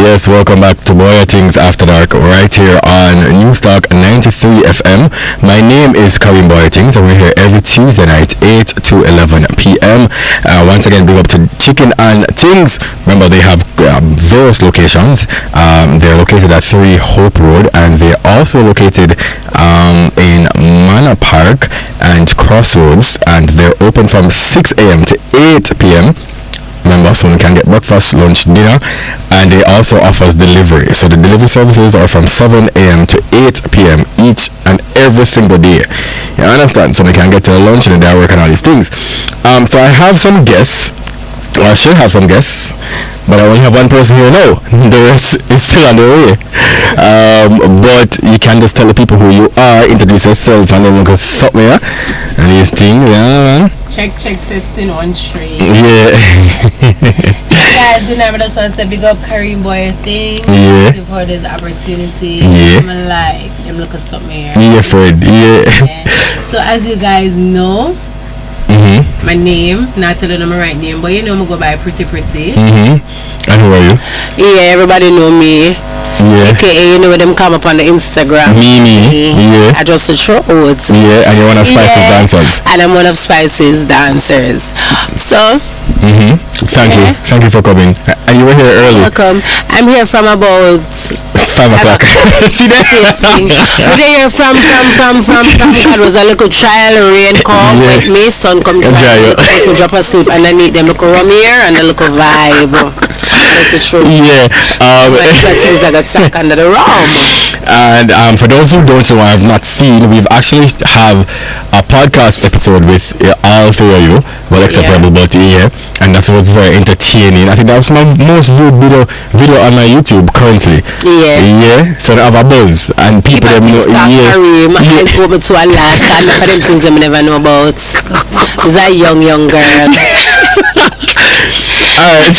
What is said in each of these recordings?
Yes, welcome back to Bwoyatingz After Dark right here on Newstalk 93 FM. My name is Bwoyatingz and we're here every Tuesday night 8 to 11 p.m. Once again, big up to Chicken and Things. Remember, they have various locations. They're located at 3 Hope Road, and they're also located in Manor Park and Crossroads, and they're open from 6 a.m. to 8 p.m. Remember, so you can get breakfast, lunch, dinner, and they also offers delivery. So the delivery services are from 7 a.m. to 8 p.m. each and every single day. You understand? So they can get to the lunch and they're working on all these things. So I have some guests, or I should have some guests, but I only have one person here now. The rest is still on the way. But you can just tell the people who you are, introduce yourself, and then look at something, yeah? And these things, yeah, man. Check, testing, 1 3. Yeah. Hey guys, good night. I just want to say big up Bwoyatingz. Yeah. For this opportunity. Yeah. I'm like, I'm looking something here. Yeah, Fred. Yeah. So as you guys know, my name, not telling them my right name, but you know I'm go by Prettypretty. And who are you? Yeah, everybody know me. Yeah. AKA, you know them come up on the Instagram. Mimi. Yeah. I just throw oats. Yeah, and you're one of Spice's dancers. And I'm one of Spice's dancers. So Thank you for coming. And you were here early. Welcome. I'm here from about 5 o'clock. See that? We're here from God was a little trial rain come with me, sun come try to drop asleep and I need them look rum here and a little vibe. That's the truth. Yeah. I got stuck under the rum. And for those who don't know, I have not seen, we've actually have a podcast episode with all 3 of you, well except for but and that was very entertaining. I think that was my most viewed video on my YouTube currently. Yeah. So I have a buzz and people that know. My eyes open to a lot and for them things I never know about. Is that young girl? Alright.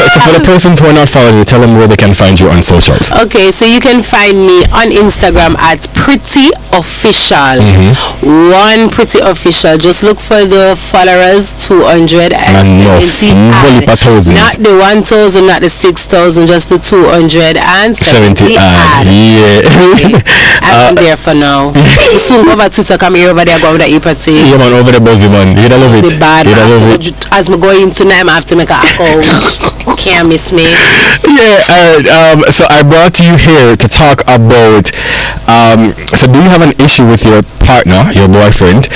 So for the persons who are not following you, tell them where they can find you on socials. Okay, so you can find me on Instagram at Pretty Official. One Pretty Official. Just look for the followers 270. Not the 1,000, not the 6,000, just the 270. Yeah. Okay. I'm there for now. Soon over Twitter, come here over there, go over the e-party. Yeah, man, over the buzzy man. You don't love it. As me going tonight, I have to make an account. Can't miss me. Yeah. So I brought you here to talk about. So do you have an issue with your partner, your boyfriend,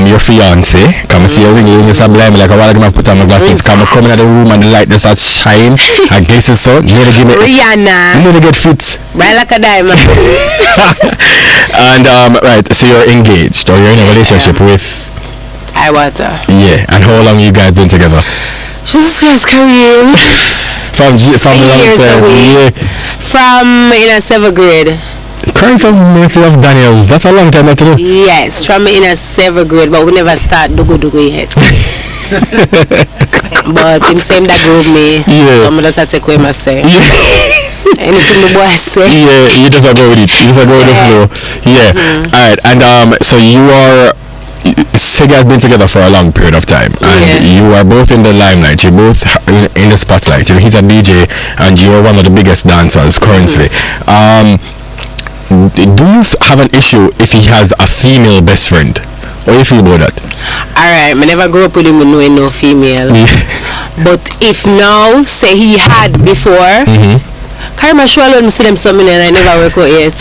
your fiance? Come see you ringing, you start blaming like I want to put on my glasses. Come in the room and the light just starts shine. I guess it's so. You need to give me. Rihanna. You need to get fit. Right like a diamond. And right, so you're engaged or you're in a relationship with. I water. Yeah, and how long you guys been together? Just career. From years away. From in a 7th grade. Coming from Murphy of Daniels, that's a long time ago. Yes, from in a 7th grade, but we never start dugu yet. But him same that group me. Yeah. So I'm just take away my say. Anything the boy say. Yeah, you just go with it. You just go with the flow. Yeah. Alright, and so you are. So you guys been together for a long period of time, and you are both in the limelight. You're both in the spotlight. He's a DJ, and you're one of the biggest dancers currently. Do you have an issue if he has a female best friend? What do you feel about that? Alright, I never grew up with him knowing no female. But if now, say he had before, Karma Shwallow see them something and I never work out yet.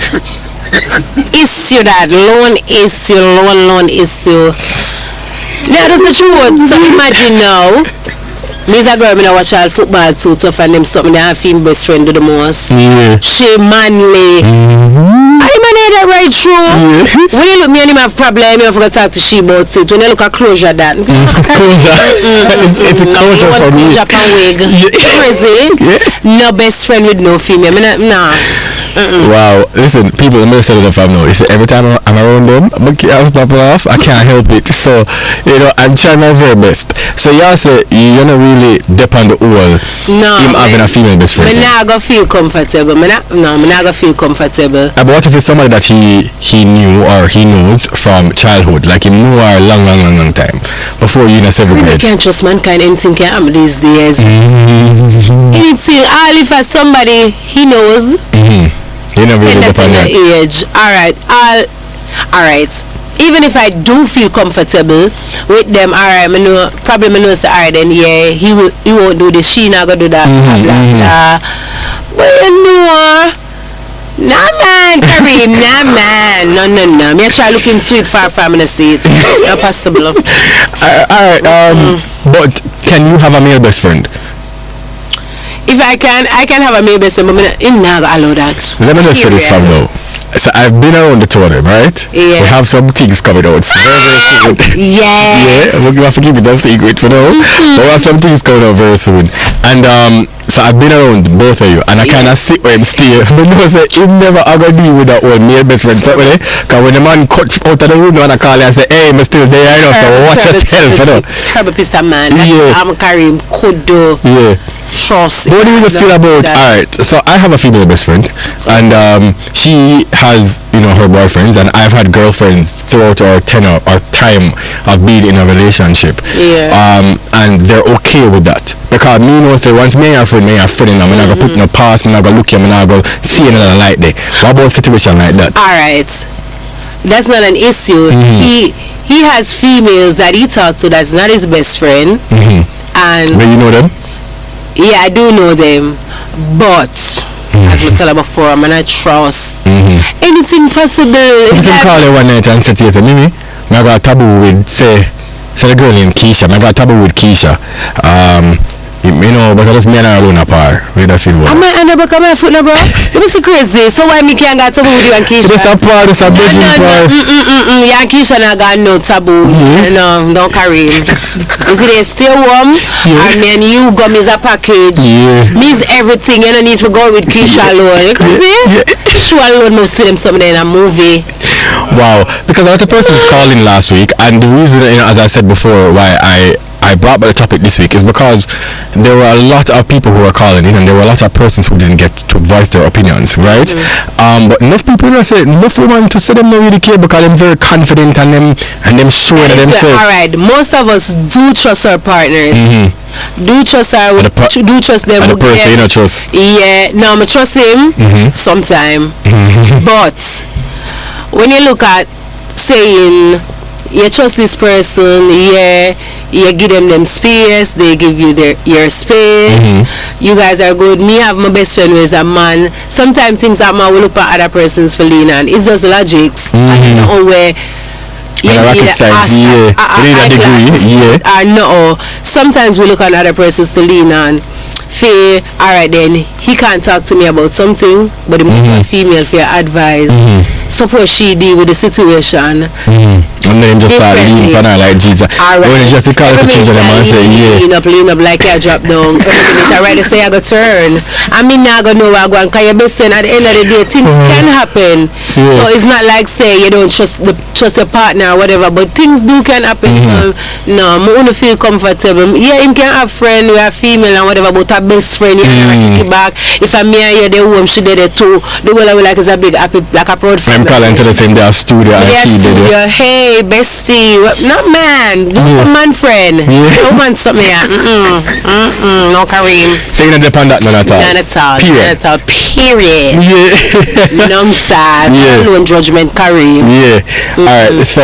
Issue that loan issue. Yeah, that's the truth. So imagine now, me's a girl I watch all football too tough and them something that have female best friend do the most. She manly. I manage that right through. When you look me and him have problem, you forgot to talk to she about it. When you look at closure that. Closure. It's a closure for me. Crazy. No best friend with no female. Nah. Wow, listen, people, I'm gonna say it if I know. Every time I'm around them, I can't stop laugh. I can't help it. So, I'm trying my very best. So y'all say you're not really depend on him having a female best friend. I'm not gonna feel comfortable. I'm not gonna feel comfortable. But what if it's somebody that he knew or he knows from childhood, like he knew her a long time before you know seventh grade? You can't trust mankind. Anything can happen these days. Anything, all if as somebody he knows. You never really depend on age. All right. Even if I do feel comfortable with them, alright, I know say alright then he won't do this, she not gonna do that, blah blah. But you know, nah man, Kareem, nah man, no. Me try looking sweet far from the seat. Not possible. Alright, but can you have a male best friend? If I can have a male best friend, but I'm not gonna allow that. Let me just say this from now. So I've been around the two of them, right? Yeah. We have some things coming out. Very soon. Yeah. I'm gonna have to keep it a secret for now. But we have some things coming out very soon. And so I've been around both of you, and I kind of sit where him stay. But no, say him never gonna deal with that old male best friend. Because when the man cut out of the room, and I call him and say, hey, I'm still there, I know. So watch yourself, you know. Terrible piece of man. I'm carrying could do. Yeah. Trust. What do you feel about? Alright, so I have a female best friend, and she has her boyfriends, and I've had girlfriends throughout our tenure or time of being in a relationship. Yeah. And they're okay with that because me say once me and friend, and I'm not gonna put no past, I'm not gonna look at, I'm not gonna see another light there. What about situation like that? Alright, that's not an issue. He has females that he talks to that's not his best friend, and where you know them? Yeah, I do know them, but as we said before, I'm not trust anything possible. You can call her one night and say to you, Mimi, I got a taboo with say the girl named Keisha. I got a taboo with Keisha. But I just me and her alone apart. Where do I feel well? I'm not come my foot now, bro. You must be crazy. So why me can't get taboo with you and Keisha? Just a part, just a bridging part. Yeah, and Keisha not got no taboo. No, don't carry him. Is it still warm? And then you gum is a package. Means everything. You don't need to go with Keisha alone. You can see? Keisha alone must see them something in a movie. Wow. Because a lot of persons calling last week, and the reason, as I said before, why I brought up the topic this week is because there were a lot of people who were calling in, and there were a lot of persons who didn't get to voice their opinions, right? But enough people say, enough women to say them don't really care because they're very confident and them sure of themselves. Alright, most of us do trust our partners. Do trust do trust them. And the person you don't trust. Yeah, no, I trust him sometime. But when you look at saying you trust this person, you give them space, they give you your space. You guys are good. Me have my best friend who is a man. Sometimes things that man will look at other persons for lean on. It's just logics. I don't know where you need a degree. No. Sometimes we look at other persons to lean on. Alright then, he can't talk to me about something, but the female for advice. Suppose she deal with the situation. And then just start leaning for her like Jesus. When it's just the call to change them and say, lean up like you drop down. I rather say I go turn. I mean, I go know where I go. Because your best friend at the end of the day, things can happen. So it's not like say you don't trust your partner or whatever, but things can happen. So no, I want to feel comfortable. Yeah, him can have friend, we are female and whatever, but a best friend, you never kick it back. If I'm here, you're the home, she did it too. The way I like is a big happy, like a proud friend. I'm calling to the same day studio and she did it. Hey, bestie, not man, do for man friend. Don't want something. No, Kareem. So you don't depend on that none at all. None at all. Period. None at all. Period. No sad. Alone judgment, Kareem. Alright, so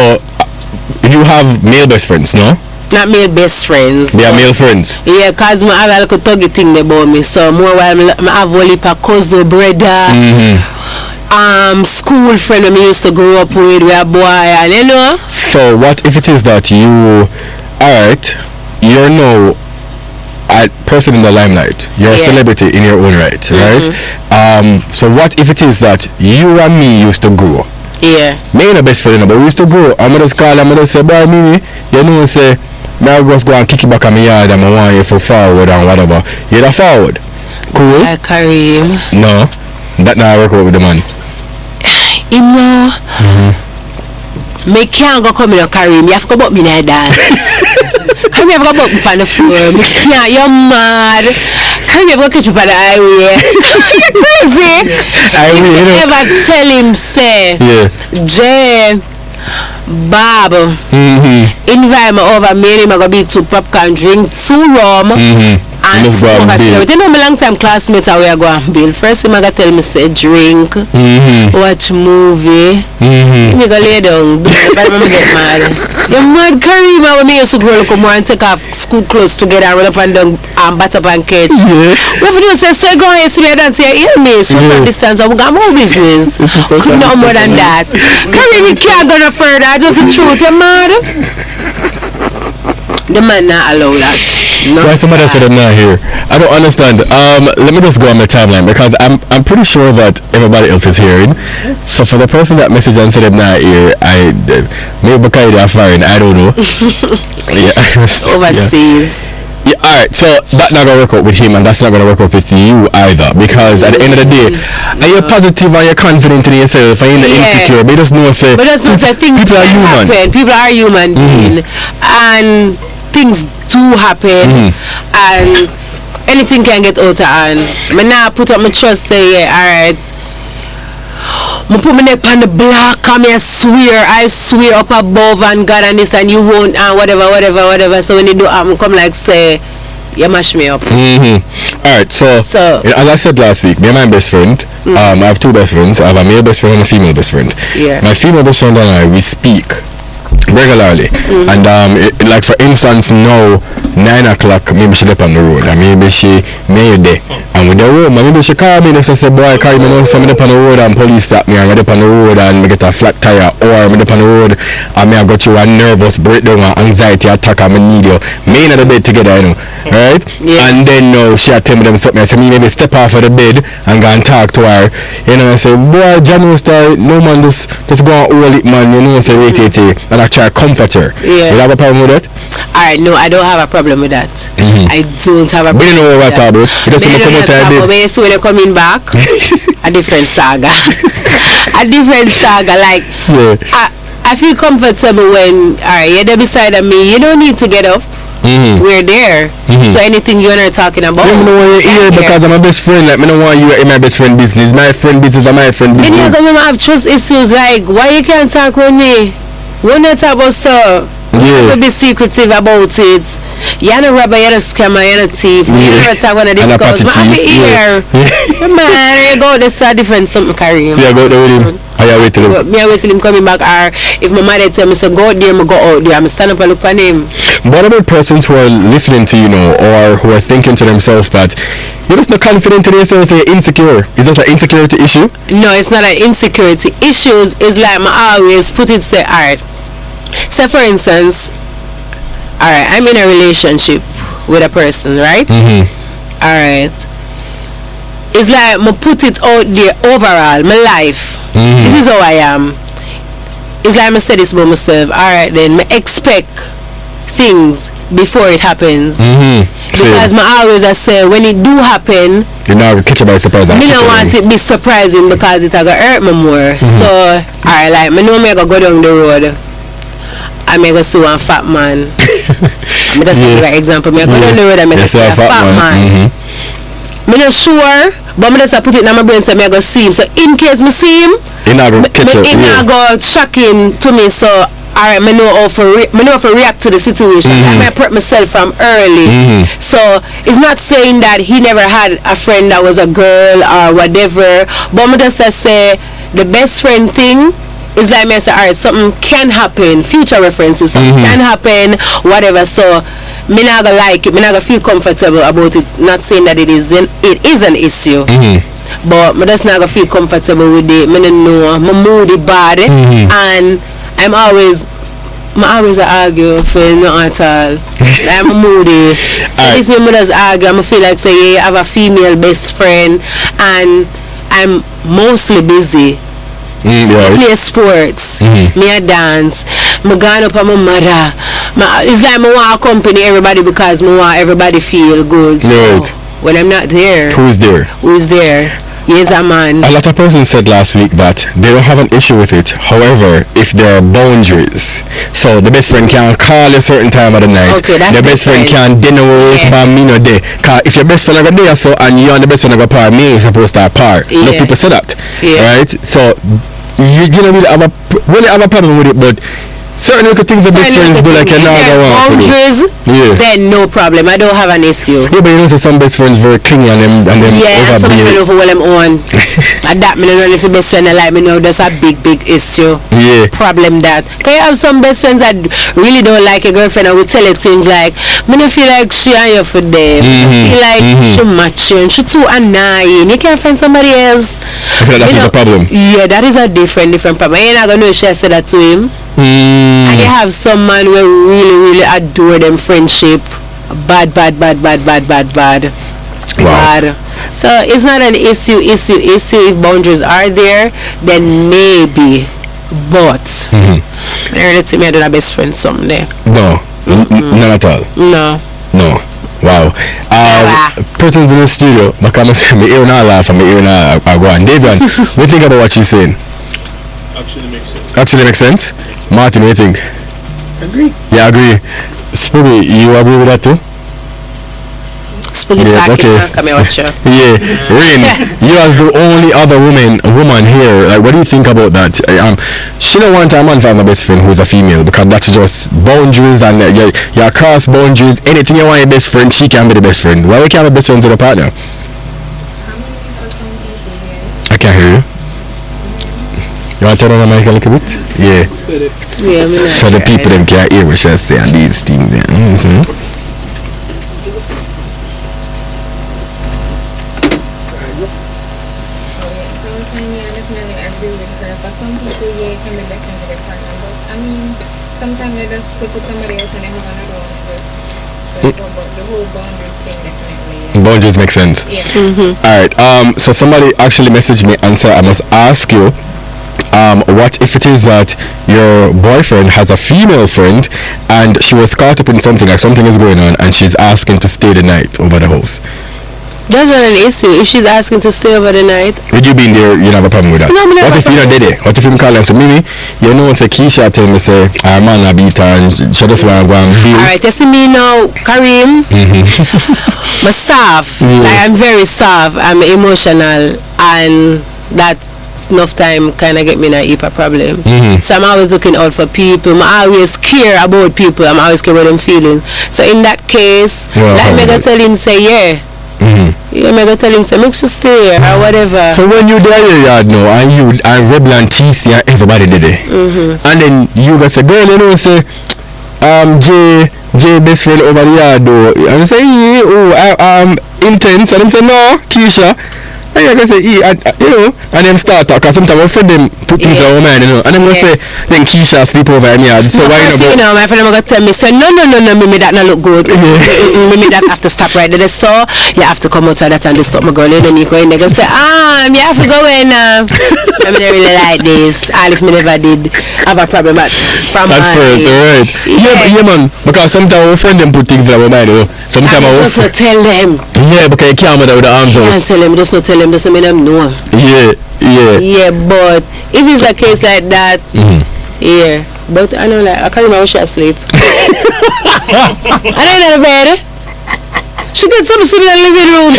you have male best friends, no? Not male best friends. They are male friends. Yeah, cause I have a little tuggy thing about me. So more while I have a little cousin, brother. School friend when we used to grow up with a boy, and you know. So what if it is that you're now a person in the limelight, you're a celebrity in your own right, right? So what if it is that you and me used to grow? Me and a best friend, but we used to grow. I'm just call him and say, boy, Mimi, you know, say I just go and kick it back on my yard and I want you for forward and whatever. You're the forward. Cool? Kareem. No. That now I work out with the man. You know, me can't go come in and carry me. You have to go about me in a dance. Come here, have to go about me on the floor. Me can't, you're mad. Come here, go catch me on the highway. You're crazy. Highway, you know. Never tell him, say, Jay, Bob, invite me over. Me and him are going to be 2 popcorn, drink 2 rum, and smoke a cigarette. You know, my long time classmates are where I go and build. First thing I got to tell me, say, drink, watch movie. Me go lay down, but I'm get mad. You're mad, Karima. When me used to grow come and take off school clothes together and run up and down and bat up and catch. What if you say, go ahead, see me and say, hear me, so from distance, I'm got more business. Could not more than that. Karima, you can't go no further. Just the truth, you're mad. The man not allow that. Why somebody said I'm not here? I don't understand. Let me just go on my timeline because I'm pretty sure that everybody else is hearing. So for the person that messaged and said I'm not here, maybe because they're foreign, I don't know. Overseas. Yeah, alright, so that's not gonna work out with him and that's not gonna work out with you either because at the end of the day, are you positive and you're confident in yourself and you're not insecure, but you just know say things people are human. People are human beings and things do happen and anything can get out of hand. I now put up my trust say alright. I put my neck on the block and I swear up above and God and this and you won't and whatever. So when you do come like say you mash me up. Alright, so as I said last week, me and my best friend, I have 2 best friends. I have a male best friend and a female best friend. My female best friend and I, we speak regularly and like for instance now 9 o'clock maybe she up on the road and maybe she may there and with the road maybe she call me and say boy carry me now so I'm up on the road and police stop me and I'm up on the road and me get a flat tire or I'm up on the road and me I go through a nervous breakdown and anxiety attack and I need you me in the bed together you know right and then she tell me them something I say me maybe step off of the bed and go and talk to her you know I say boy John Rooster no man just go and hold it man you know say wait and I try to comfort her. You have a problem with that? Alright, no, I don't have a problem with that. I don't have a problem. But you know what I'm talking about? Because when you're coming back, a different saga. A different saga. Like, I feel comfortable when, alright, you're there beside of me. You don't need to get up. We're there. So anything you're not talking about. I don't want you here because I'm my best friend. Like, I don't want you in my best friend business. My friend business and my friend business. Then you're going to have trust issues like, why you can't talk with me? We're not about stuff. You have to be secretive about it. You're not a robber, you're not a scammer, you're not a thief. You never talk one of these girls. But I'm here. Man, you go this different something carry him. So you go there with him? Or you wait till him? Me I wait till him coming back or if my mother tell me so go out there, I go out there. I'm stand up and look for him. What about persons who are listening to you know or who are thinking to themselves that you're just not confident in yourself, you're insecure? Is that an insecurity issue? No, it's not an insecurity issue. It's like I always put it say, alright. So for instance, alright, I'm in a relationship with a person, right? Alright. It's like I put it out there overall, my life. This is how I am. It's like I say this about myself. Alright then, I expect things before it happens. Because I always say when it do happen, you know, catch it by surprise. I don't want it to be surprising because it will hurt me more. So, alright, like I know I go down the road. I may go see one fat man. I'm just give an example. I go down the road and I go see a fat man. I'm not sure, but I'm just put it in my brain so I go see him. So in case I see him, it not go shocking to me. So alright, I know how to react to the situation. I might prep myself from early. So it's not saying that he never had a friend that was a girl or whatever. But I'm just say the best friend thing. It's like me say, alright, something can happen, future references, something can happen, whatever. So, me not gonna like it, me not gonna feel comfortable about it. Not saying that it is an issue, but me just not gonna feel comfortable with it. Me don't know, my moody bad, and I'm always argue for not at all. I'm moody. So this me just argue. I feel like say, I have a female best friend, and I'm mostly busy. I play sports, me a dance, me gone up on my mother. It's like I want to accompany everybody because I want everybody feel good. So when I'm not there, who's there? Yes, a man. A lot of persons said last week that they don't have an issue with it. However, if there are boundaries, so the best friend can call a certain time of the night. Okay, that's the best friend can dinner by me no day. Cause if your best friend ever there, so and you and the best friend ever par, me is supposed to par. No people say that, right? So you don't really have a problem with it, but certain little things the best friends do, like you're not boundaries, then no problem. I don't have an issue. Yeah, but you know, so some best friends very clingy and them and some people over them own. And that me know if your best friend like me know that's a big issue. Yeah. Problem that. Can you have some best friends that really don't like a girlfriend and will tell you things like, me don't feel like she and you for them. I feel like she matching, she too annoying. You can't find somebody else. I feel like that's a problem. Yeah, that is a different problem. You're not gonna know if she said that to him. And you have some man who really adore them friendship. Bad. Wow. So it's not an issue. If boundaries are there, then maybe. But let's say me I do a best friend someday. No, not at all. No. Wow. Persons in the studio, because me hear not laugh and me hear not go on. Davian, what do you think about what she's saying? Actually makes sense. Martin, what do you think? Agree. Yeah, agree. Spooky, you agree with that too? Spooky talking. Yeah, Rain, you as the only other woman here, like, what do you think about that? She don't want a man for my best friend who's a female, because that's just boundaries, and you cross boundaries. Anything you want your best friend, she can be the best friend. Why you can't be best friends with a partner? I can't hear you. You want to turn on the mic a little bit? Yeah. So the people them can't hear what she's saying, these things there. Sometimes they just put somebody else and they have another one. But the whole boundaries thing definitely. Boundaries make sense. Yeah. Alright, so somebody actually messaged me and said I must ask you, what if it is that your boyfriend has a female friend and she was caught up in something, like something is going on, and she's asking to stay the night over the house? That's not an issue. If she's asking to stay over the night, would you being there, you don't have a problem with that? No, what if you not did it? What if you call and say, Mimi, you know, say Keisha tell me say our man a beat her and she just want to go and deal. Alright, you see me now, Kareem. I'm soft. Like, I'm very soft. I'm emotional, and that enough time kind of get me in a heap of problem. So I'm always looking out for people. I always care about people. I'm always care about them feeling. So in that case, like me go tell him say yeah, me go tell him say make sure stay or whatever. So when you there your yard now and you and Rebel and TC and everybody did it, and then you go say, girl, you know, say J best friend over the yard though, and I say I'm intense, and I say no, Keisha. And you can say, you know, and them start talk, because sometimes my friend them put things on my mind, you know, and I'm going to say, then Keisha sleep over in yard. So why not go? You know, my friend going to tell me, say, no, Mimi, that not look good. Mimi, that have to stop right there. So, you have to come outside that and do something, girl. And then you go in there and say, you have to go in. I mean, I really like this. And if me never did have a problem from at first, right. Yeah, man, because sometimes our friend them put things on my mind, you know. Sometimes I just not tell them. Yeah, because you can't with the arms out. You can't tell them, just not tell them. Doesn't mean them know. Yeah, but if it's a case like that, but I know, like, I can't remember she asleep. I don't know the bed. She gets some sleep in the living room.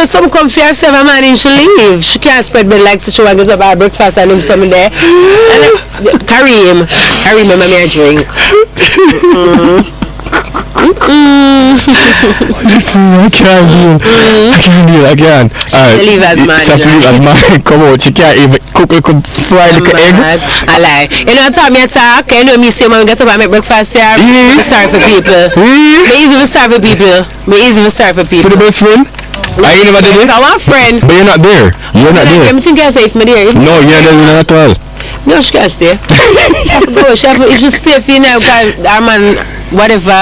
Some come see herself a man and she leave. She can't spread bed like so she wants to get up her breakfast and him something there. And carry him, me a drink. I can't. Leave as man. Come on, she can't even cook fry the egg. I lie. You know, time me talk. You know me say when we get up and make breakfast here. Me sorry for people. Me easy to serve for people. For the best friend? I ain't never did it. I want friend. But you're not there. You're not there. I think I say if me there. No, you're not at all. No, she can't stay. If she stay for you now, because our man, whatever,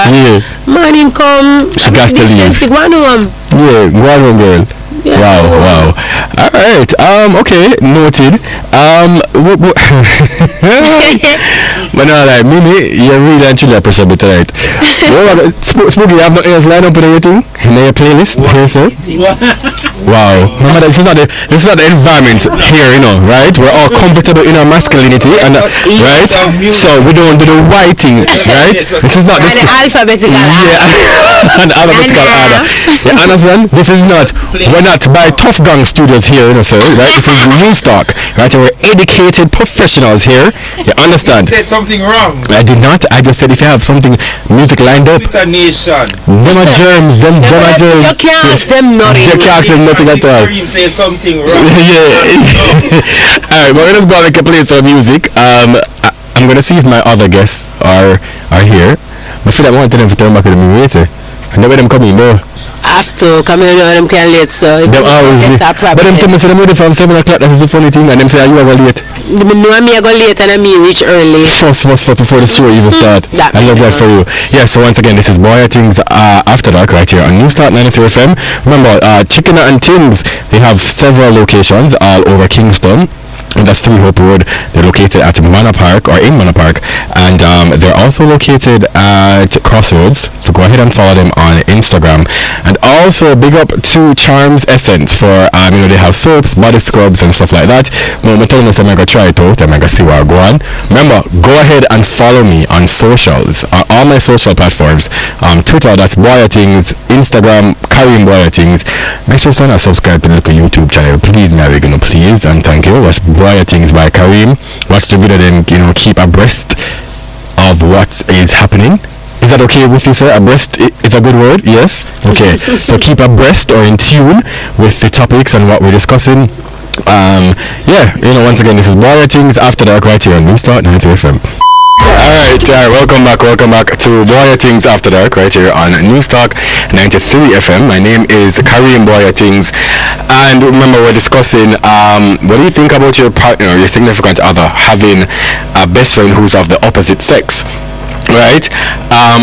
morning come, she got to leave. Go on home. Yeah, go on home, girl. Yeah. Wow. Alright, okay, noted. But no, like, Mimi, you're really actually appreciable tonight. Spooky, you have nothing else lined up and everything in your playlist? What? Wow. Remember, this is not the environment here, you know, right? We're all comfortable in our masculinity, and right? So we don't do the white thing, right? This is not this. Alphabetical An alphabetical order. You understand? This is not. We're not by Tough Gang Studios here, you know, sir. Right? This is New Stock, right? And we're educated professionals here. You understand? You said something wrong. I did not. I just said if you have something music lined up. Twitter nation. Them are germs. Them are germs. You can't ask them nothing. You can't ask them nothing at all. Karim say something wrong. Yeah. Alright, we're gonna go and play some music. I'm gonna see if my other guests are here. But I feel like I want them to turn back to the movie later. I know where them coming though. After coming on, them can late, so Them always late. But them tell me say them ready from 7 o'clock. That is the funny thing. And them say, are you ever late? Me know me I go late and me reach early. First before the show even start. I love that for you. Yeah, so once again, this is Bwoyatingz After Dark right here on New Start 93 FM. Remember, Chicken and Tings, they have several locations all over Kingston. And that's 3 Hope Road. They're located at Manor Park, or in Manor Park, and they're also located at Crossroads. So go ahead and follow them on Instagram. And also big up to Charms Essence for they have soaps, body scrubs, and stuff like that. Well, I'm telling you, I'm gonna try it out. I'm gonna see where I go on. Remember, go ahead and follow me on socials, on all my social platforms. Twitter, that's Bwoyatingz. Instagram, Karim Bwoyatingz. Make sure you subscribe to the local YouTube channel, please, please, and thank you. That's Bwoyatingz by Karim. Watch the video, then keep abreast of what is happening. Is that okay with you, sir? Abreast is a good word? Yes? Okay. So keep abreast or in tune with the topics and what we're discussing. Once again, this is Bwoyatingz After Dark right here on New Start 93 FM. Alright, welcome back to Bwoyatingz After Dark right here on New Stock 93 FM. My name is Karim Bwoyatingz, and remember we're discussing what do you think about your partner, your significant other, having a best friend who's of the opposite sex, right?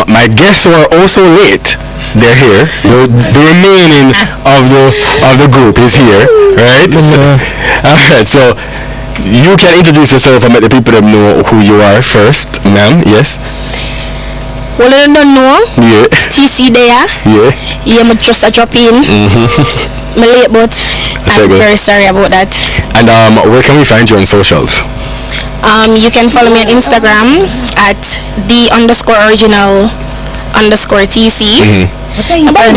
My guests were also late. They're here. The remaining of the group is here, right? Alright, so you can introduce yourself and let the people them know who you are first, ma'am. Yes. Well, I don't know. Yeah. TC there. Yeah. Yeah, I'm just a drop in. I'm late, but I'm very sorry about that. And where can we find you on socials? You can follow me on Instagram at _original_TC. What are you nobody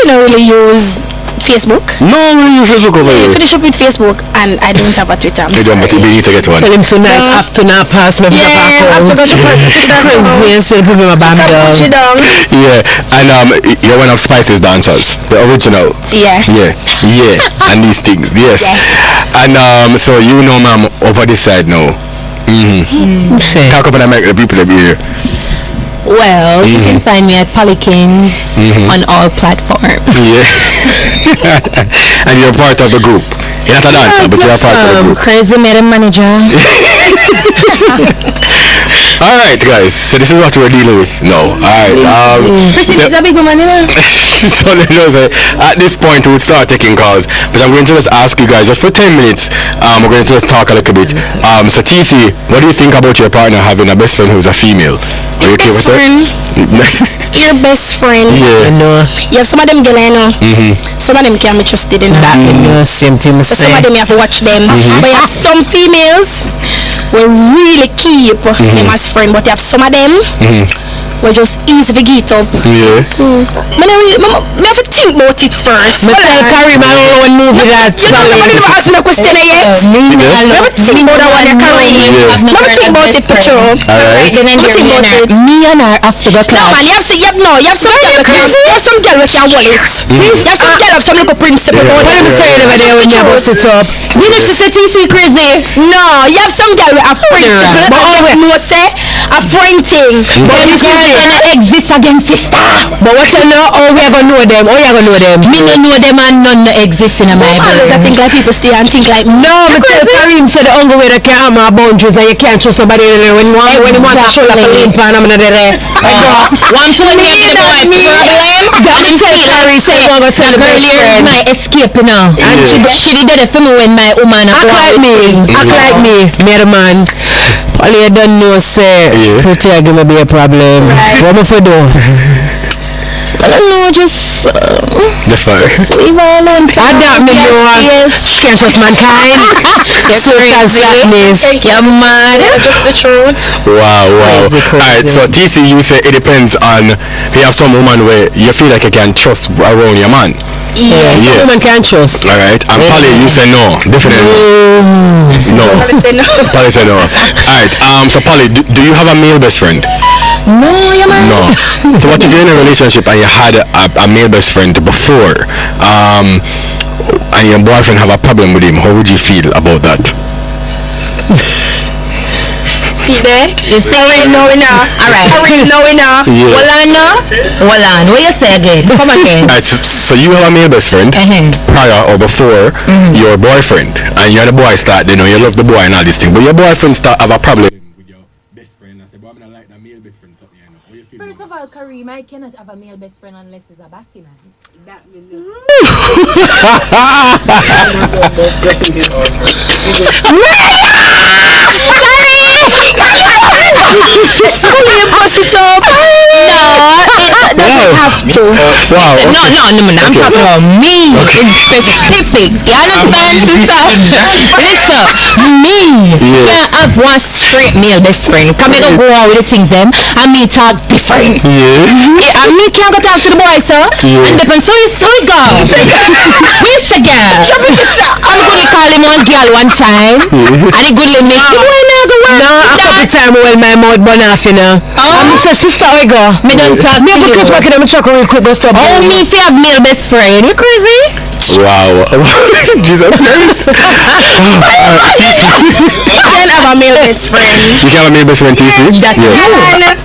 don't really use Facebook. No, we use Facebook over here. Finish up with Facebook, and I don't have a Twitter. But you need to get one. Tell him tonight after now pass me after go to crazy and say people are banned down. Yeah, and you're one of Spice's dancers, the original. Yeah. And these things, yes. And so ma'am, over this side now. Talk about the people that be here. Well, you can find me at Polykins on all platforms. Yeah. And you're part of the group. You're not a dancer, but you're part of the group. Crazy madam manager. Alright, guys. So this is what we're dealing with. No. Alright. Pretty a big woman, So at this point we would start taking calls, but I'm going to just ask you guys just for 10 minutes. We're going to just talk a little bit. So TC, what do you think about your partner having a best friend who's a female? Are you okay with that? Your best friend. Yeah. You have some of them galeno. Some of them can't be trusted in that. Same thing. So some of them you have to watch them. But you have some females will really keep them as friend. But you have some of them will just easy to get up. Yeah. I have to think about it first. But tell Karim I don't want to move with that. Nobody never asked me a question yet. Never think about that one, Karim. Never think about it, Petro. Alright. Never think about it. Me and her after the class. No man, you have some girl which can hold it. You have some girl have some little principle about it. What am I saying over there when you bust it up? You know she said TC crazy. No, you have some girl with a principle. But always no say a friend thing. But this is gonna exist against sister. But what you know, how we are gonna know them? How you gonna know them? Me no know them and none no exist in my brain. I think like people stay and think like no, but tell Karim said the only way they can have my boundaries and you can't trust somebody when you want to show like a limp and I'm not there. One point me that me gotta tell Karim say I'm gonna tell the best friend. My escape now. And she did that for me when my woman act like me, the man. All you don't know say pretty I give me be a problem. What am I for do? I don't know, just leave her alone. I doubt me know. She can't trust mankind. So that's sadness. You're mad. Just the truth. Wow. Alright, so TC, you say it depends on, you have some woman where you feel like you can trust around your man. Yeah. Some woman can't trust. Alright, and Polly, you say no. Definitely no. Polly say no. Alright, so Polly, do you have a male best friend? No, you're mad. No. So what if you're in a relationship and you had a male best friend before, and your boyfriend have a problem with him, how would you feel about that? See there? You see already know now. Alright. Already know now. Yeah. Hold on. What you say again? Come again. Alright, so you have a male best friend prior or before your boyfriend, and you're the boy start, you know, you love the boy and all this thing, but your boyfriend start have a problem with your best friend and say, but I'm not like the male best friend, something, you know. How you feel? First of all, Kareem, I cannot have a male best friend unless he's a batty man. That will do. Bust it up. Doesn't have to. Wow. No, I'm talking about me in specific. You understand, sister? Listen, me can't have one straight male best friend. Come here, don't go on with the things them, and me talk different. Yeah. And me can't go talk to the boy, sir. And depends so it goes. Mr. Girl. I'm gonna call him one girl one time, and he good make the boy now go work. No, a couple times when my mouth burn off, you know. I'm so sister, I go. Me don't talk to you. Because back in the truck real quick, go stop. Oh, me if you have male best friend. You crazy? Wow. Jesus Christ. You can't have a male best friend. You can have a male best friend, TC?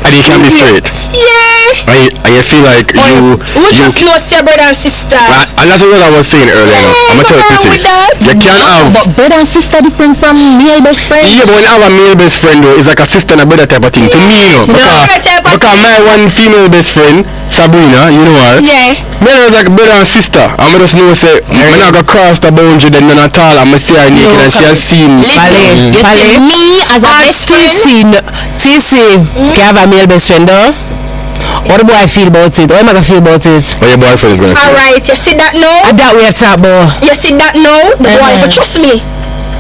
And you can be straight. Yeah. And you feel like we just know your brother and sister. And that's what I was saying earlier. I'm gonna tell you Pretty. You can't have. But brother and sister different from male best friend. Yeah, but when I have a male best friend though, it's like a sister and a brother type of thing to me, you know. Because my one female best friend, Sabrina, you know her. Yeah. Me was like brother and sister. I'm just know say when I go cross the boundary then none at all. I'm gonna see her naked and she has seen me. You see me as a best friend. TC, can have a male best friend though? What do I feel about it? What am I gonna feel about it? What your boyfriend is gonna feel? Alright, you see that now? I doubt we have chat about. You see that now? The boy, but trust me.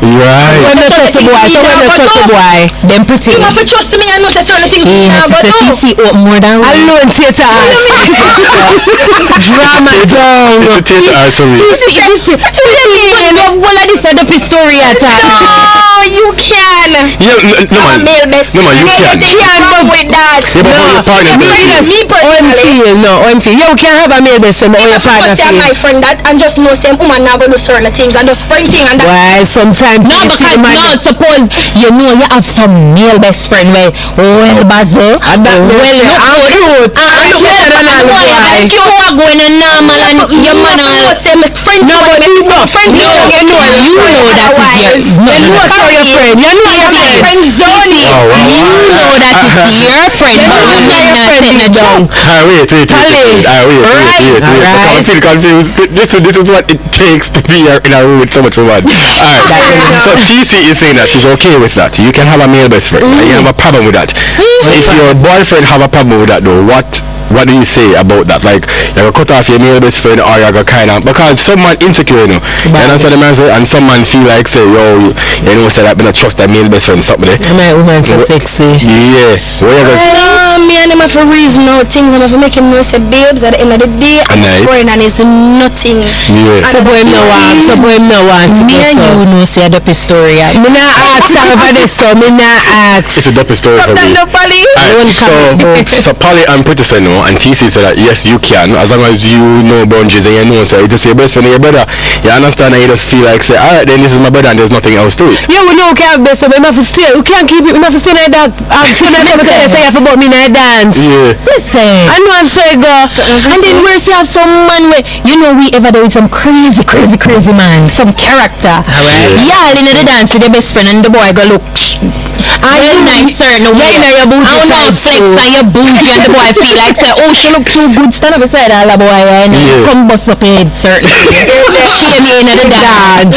Right. When not trust the boy, so when not trust the boy, them pretty. You have to trust me and know certain things now, but no. TC up more than I know in theater arts. Drama down. It's a theater art for me. What are this set up his story at No, you can. Yeah, no man. Male best No man, you friend. can. There's nothing wrong with that. Yeah, but for your partner, Me personally. OMT. Yeah, we can't have a male best friend, but your partner Just say my feel. friend that and just know same woman now go do certain things and just friend thing and that. Why sometimes no, because no, suppose you know you have some male best friend where basil and that well if you are going a normal and your man no, say my friend. No, but you know, friend. you know that is your you know so your friend. You know your friend. Friend zone. Oh, wow. You know that it's your friend, but you know your friend not down. Wait. I feel confused. This is what it takes to be in a room with so much woman. Alright. So TC is saying that she's okay with that. You can have a male best friend. And you have a problem with that. If your boyfriend have a problem with that though, what do you say about that? Like, you're gonna cut off your male best friend or you're gonna kind of, because some man insecure, you know. You understand the man say, and some man feel like say, yo, you know, say that, me not trust that male best friend, something there. My woman so sexy. Yeah. Where you gonna Me and him have to reason out things. I'm have to make him know say babes at the end of the day I'm a friend and it's nothing. Yeah. So boy no want to Me and you know say a dopey story. Me not ask over this, so me not ask. It's a dopey story for me. So Polly and Pretty say no, and TC said that yes, you can, as long as you know boundaries and you know, so you just say best friend of your brother. You understand and you just feel like say, alright then this is my brother and there's nothing else to it. Yeah, we know we can't have best friend, but we can't keep it, we have to stay like that. So that never tell you say you have about me in a dance. Yeah. Listen, I know I'm sure you go. and then where's you have some man where you know we ever do with some crazy man, some character. Alright. Yeah, in the dance with the best friend and the boy go look And you like certain way. Yeah, your bougie. I will not flex on your bougie and the boy feel like say, oh, she look too good. Stand up beside all the boy and come bust up your head certain way. Shame me in the dance.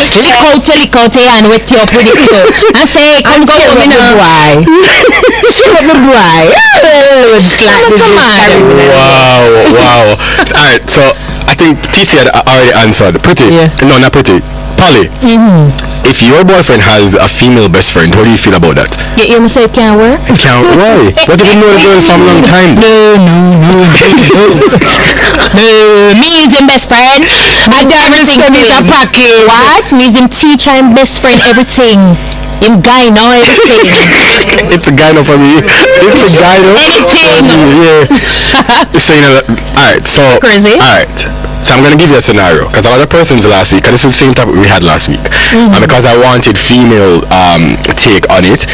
Lick out your hand wet you up with it too. And say, come go for me now. Shut up the boy. Wow. Alright, so I think TC had already answered. Pretty. Yeah. No, not Pretty. Polly. If your boyfriend has a female best friend, how do you feel about that? You must say it can't work? It can't. Why? What if you know the girl from a long time? No. Me is him best friend. I do everything is a package. What? Me is him teacher and best friend everything. Him guy know everything. It's a guy no for me. It's a guy no. Anything. Yeah. So you know. Alright. So. Crazy. Alright. So I'm gonna give you a scenario because a lot of persons last week, because this is the same topic we had last week, and because I wanted female take on it,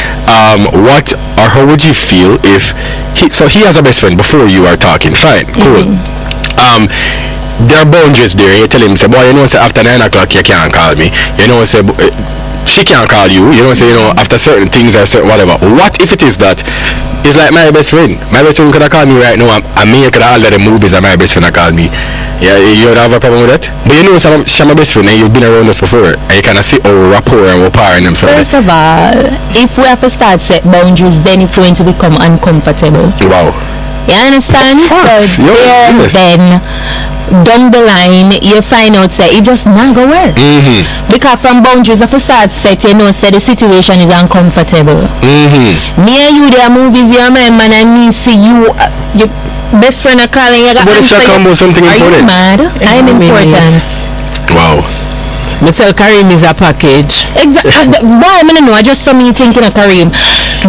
what or how would you feel if he has a best friend before you are talking? Fine, cool. There are boundaries there. You tell him, say, boy, you know, say after 9 o'clock you can't call me. You know, say she can't call you. You know, say, you know, after certain things or certain whatever. What if it is that? It's like my best friend. My best friend could have called me right now. I mean, you could have all the movies that my best friend have called me. Yeah, you would have a problem with that? But you know, she's my best friend and you've been around us before. And you kind of see our rapport and our power in them. First of all, if we have to start set boundaries, then it's going to become uncomfortable. Wow. You understand? Facts. So Yes. then down the line you find out say it just not go work. Because from boundaries of a start set, you know, say the situation is uncomfortable. Me and you there movies, you remember, and me see you your best friend are calling you. What if she come with something important? Are you mad? I'm important. Wow. Me tell Karim is a package. Exactly. Why I don't know. I just saw me thinking of Karim.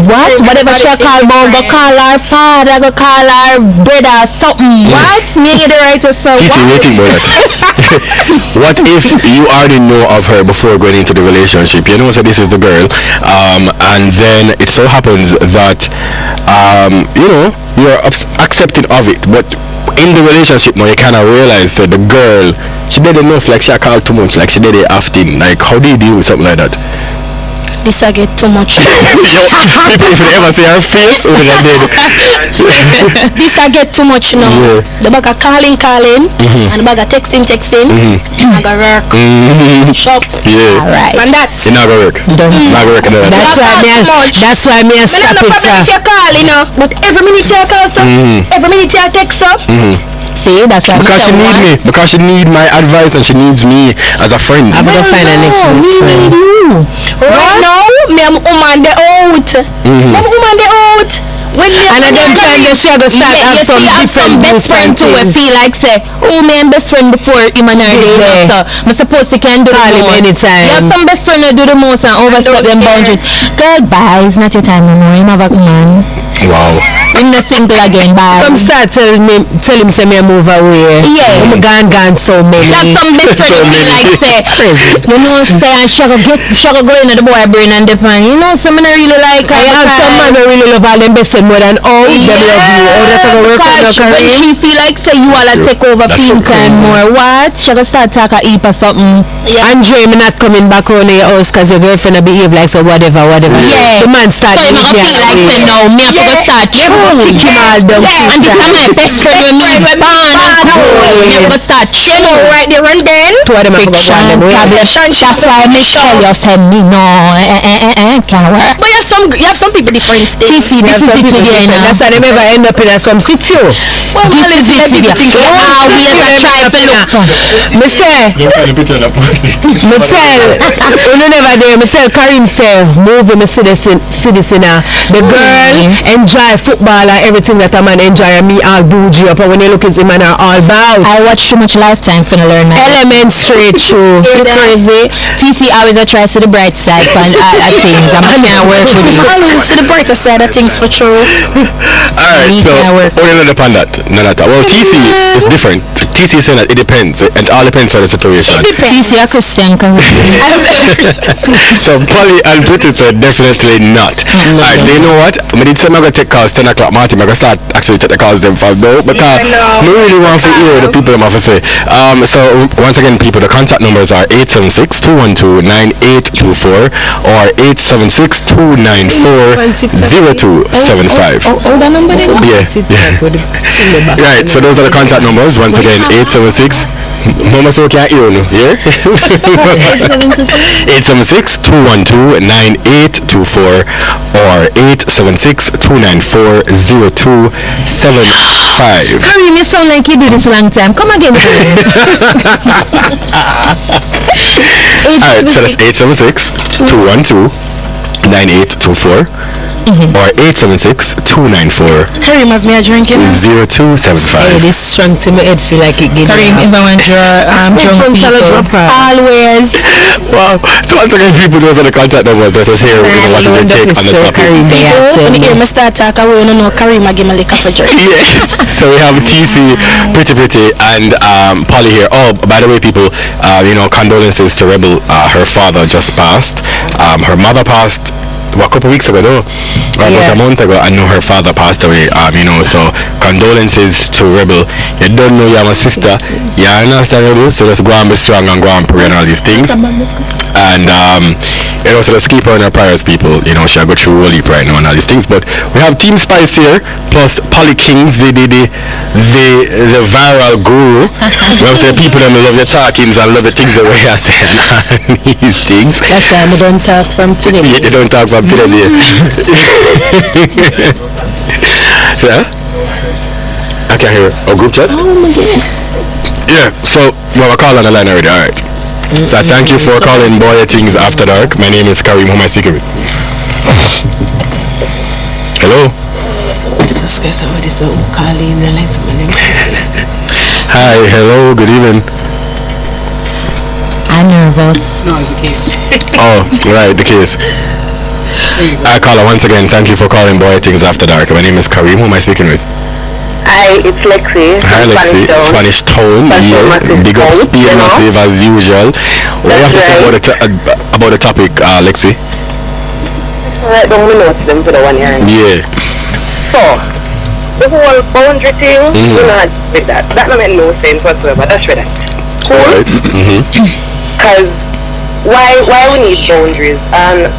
What? Whatever she call about, go call her father, go call her brother, something. What? Me get the right to say. TC, waiting about that. What if you already know of her before going into the relationship? You know, so this is the girl, and then it so happens that, you know, you're accepting of it, but in the relationship now you kind of realize that the girl, she did enough, like she called too much, like she did it often. Like, how do you deal with something like that? This I get too much. Yo, people, if you ever see her face, oh my God. This I get too much now. Yeah. The bag of calling, and the bag of texting. I got work. Shop. Yeah. Alright. And that's It's not gonna work. It's not gonna work. That's why me stop it. if you call, you know, but every minute you call, so every minute you text, so. See, that's why Because she needs me. Because she needs my advice and she needs me as a friend. I'm gonna find an next friend. Right now, me am woman the out. I'm woman the out. When And at them time then she go start have some different best friend too. I feel like say, oh, me and best friend before him and her day. So I'm supposed to can do the Call him most. anytime. You have some best friend that do the most and overstep them boundaries. Girl, bye. It's not your time no more. You have a man. Wow. I'm not single again. Bye. Come start tell him say me move away. Yeah. I'm gone so many. You have some best friend who feel like say, you know, say she go go into the boy brain and depend. You know, some really like her. I have some man who really love all them best friend more than all. Them love you. Oh, that's how work on your when career. she feel like say you all take over That's so film time crazy. more. What? She go start talk a heap or something. Andre, me not coming back on your house because your girlfriend will behave like so whatever. Yeah. The man start So you to feel like say no, me have to go start kick him all down. and this is my best friend you need bond and grow. You have to start chilling right there and then. Two of them have to go Friction, on them way. problem. That's why I make sure you say me no, can't work. But you have some people different still. TC, this is it again now. That's why they never end up in some situ. Well, This is it again. Always a try to look. Me say, me tell, you never there, me tell Karim say, move me see this in the girl enjoy football and everything that a man enjoy and me all bougie up and when you look at him and are all bout. I watch too much Lifetime for to learn that. Elements straight through. You crazy. TC always a try to the bright side and things. I can't work with you. Always see the brighter side of things for true. Alright, Me so can't work. we're not upon that. None at all. Well, TC is different. TC saying that it depends. It all depends on the situation. TC, a Christian, come So Polly and Pretty said definitely not. Alright, so you know what? I did say I'm going to take calls 10 o'clock, Martin. I'm going to start actually take the calls them from now. Because I really want to hear the people I'm have to say. So once again, people, the contact numbers are 876-212-9824 or 876-294-0275. Oh, the number there? Yeah. Right, so those are the contact numbers. Once again, 876. Mama so can't hear you, yeah? 876-212-9824 or 876-294-0275. Harry, me sound like you do this long time. Come again. Alright, so that's 876-212-9824 or 876-294 Karim, have me a drink, you know? 0275. This strong to my head feel like it gave Karim, if I want your drunk people. Always. Wow. So once again, people, those are the contact numbers. Let us hear what is your take on the topic. When you hear me start talk, I will know Karim, I give me a liquor for drink. Yeah. So we have TC, Pretty, and Polly here. Oh, by the way, people, condolences to Rebel. Her father just passed. Her mother passed a couple weeks ago, though, or about a month ago. I know her father passed away. So condolences to Rebel. You don't know you're my sister. You understand, Rebel? So let's go and be strong and go and pray and all these things. And so let's keep her in our prayers, people. She'll go through Holy Prayer now and all these things. But we have Team Spice here, plus Bwoyatingz, the viral guru. We have the people that love your talkings and love the things the way I said and these things. That's why I don't talk from today. Yeah, they don't talk from today. So, I can't hear it. Oh, group chat? Oh my God. Yeah, so we have a call on the line already, alright. So thank you for calling Bwoyatingz After Dark. My name is Karim. Who am I speaking with? Hello? Just guess somebody so calling the lights on my name. Hi, hello, good evening. I'm nervous. No, it's a case. Oh, right, the case. I call her once again. Thank you for calling Bwoyatingz After Dark. My name is Karim. Who am I speaking with? Hi, it's Lexi. Hi, Lexi. Spanish Town. Yeah. Big up Speed Massive as usual. What do you have to say about the topic, Lexi? Right, don't we note them for the one year? Yeah. So, the whole boundary thing, we're not with that. That don't make no sense whatsoever. That's right. Cool? Right. Because why we need boundaries? And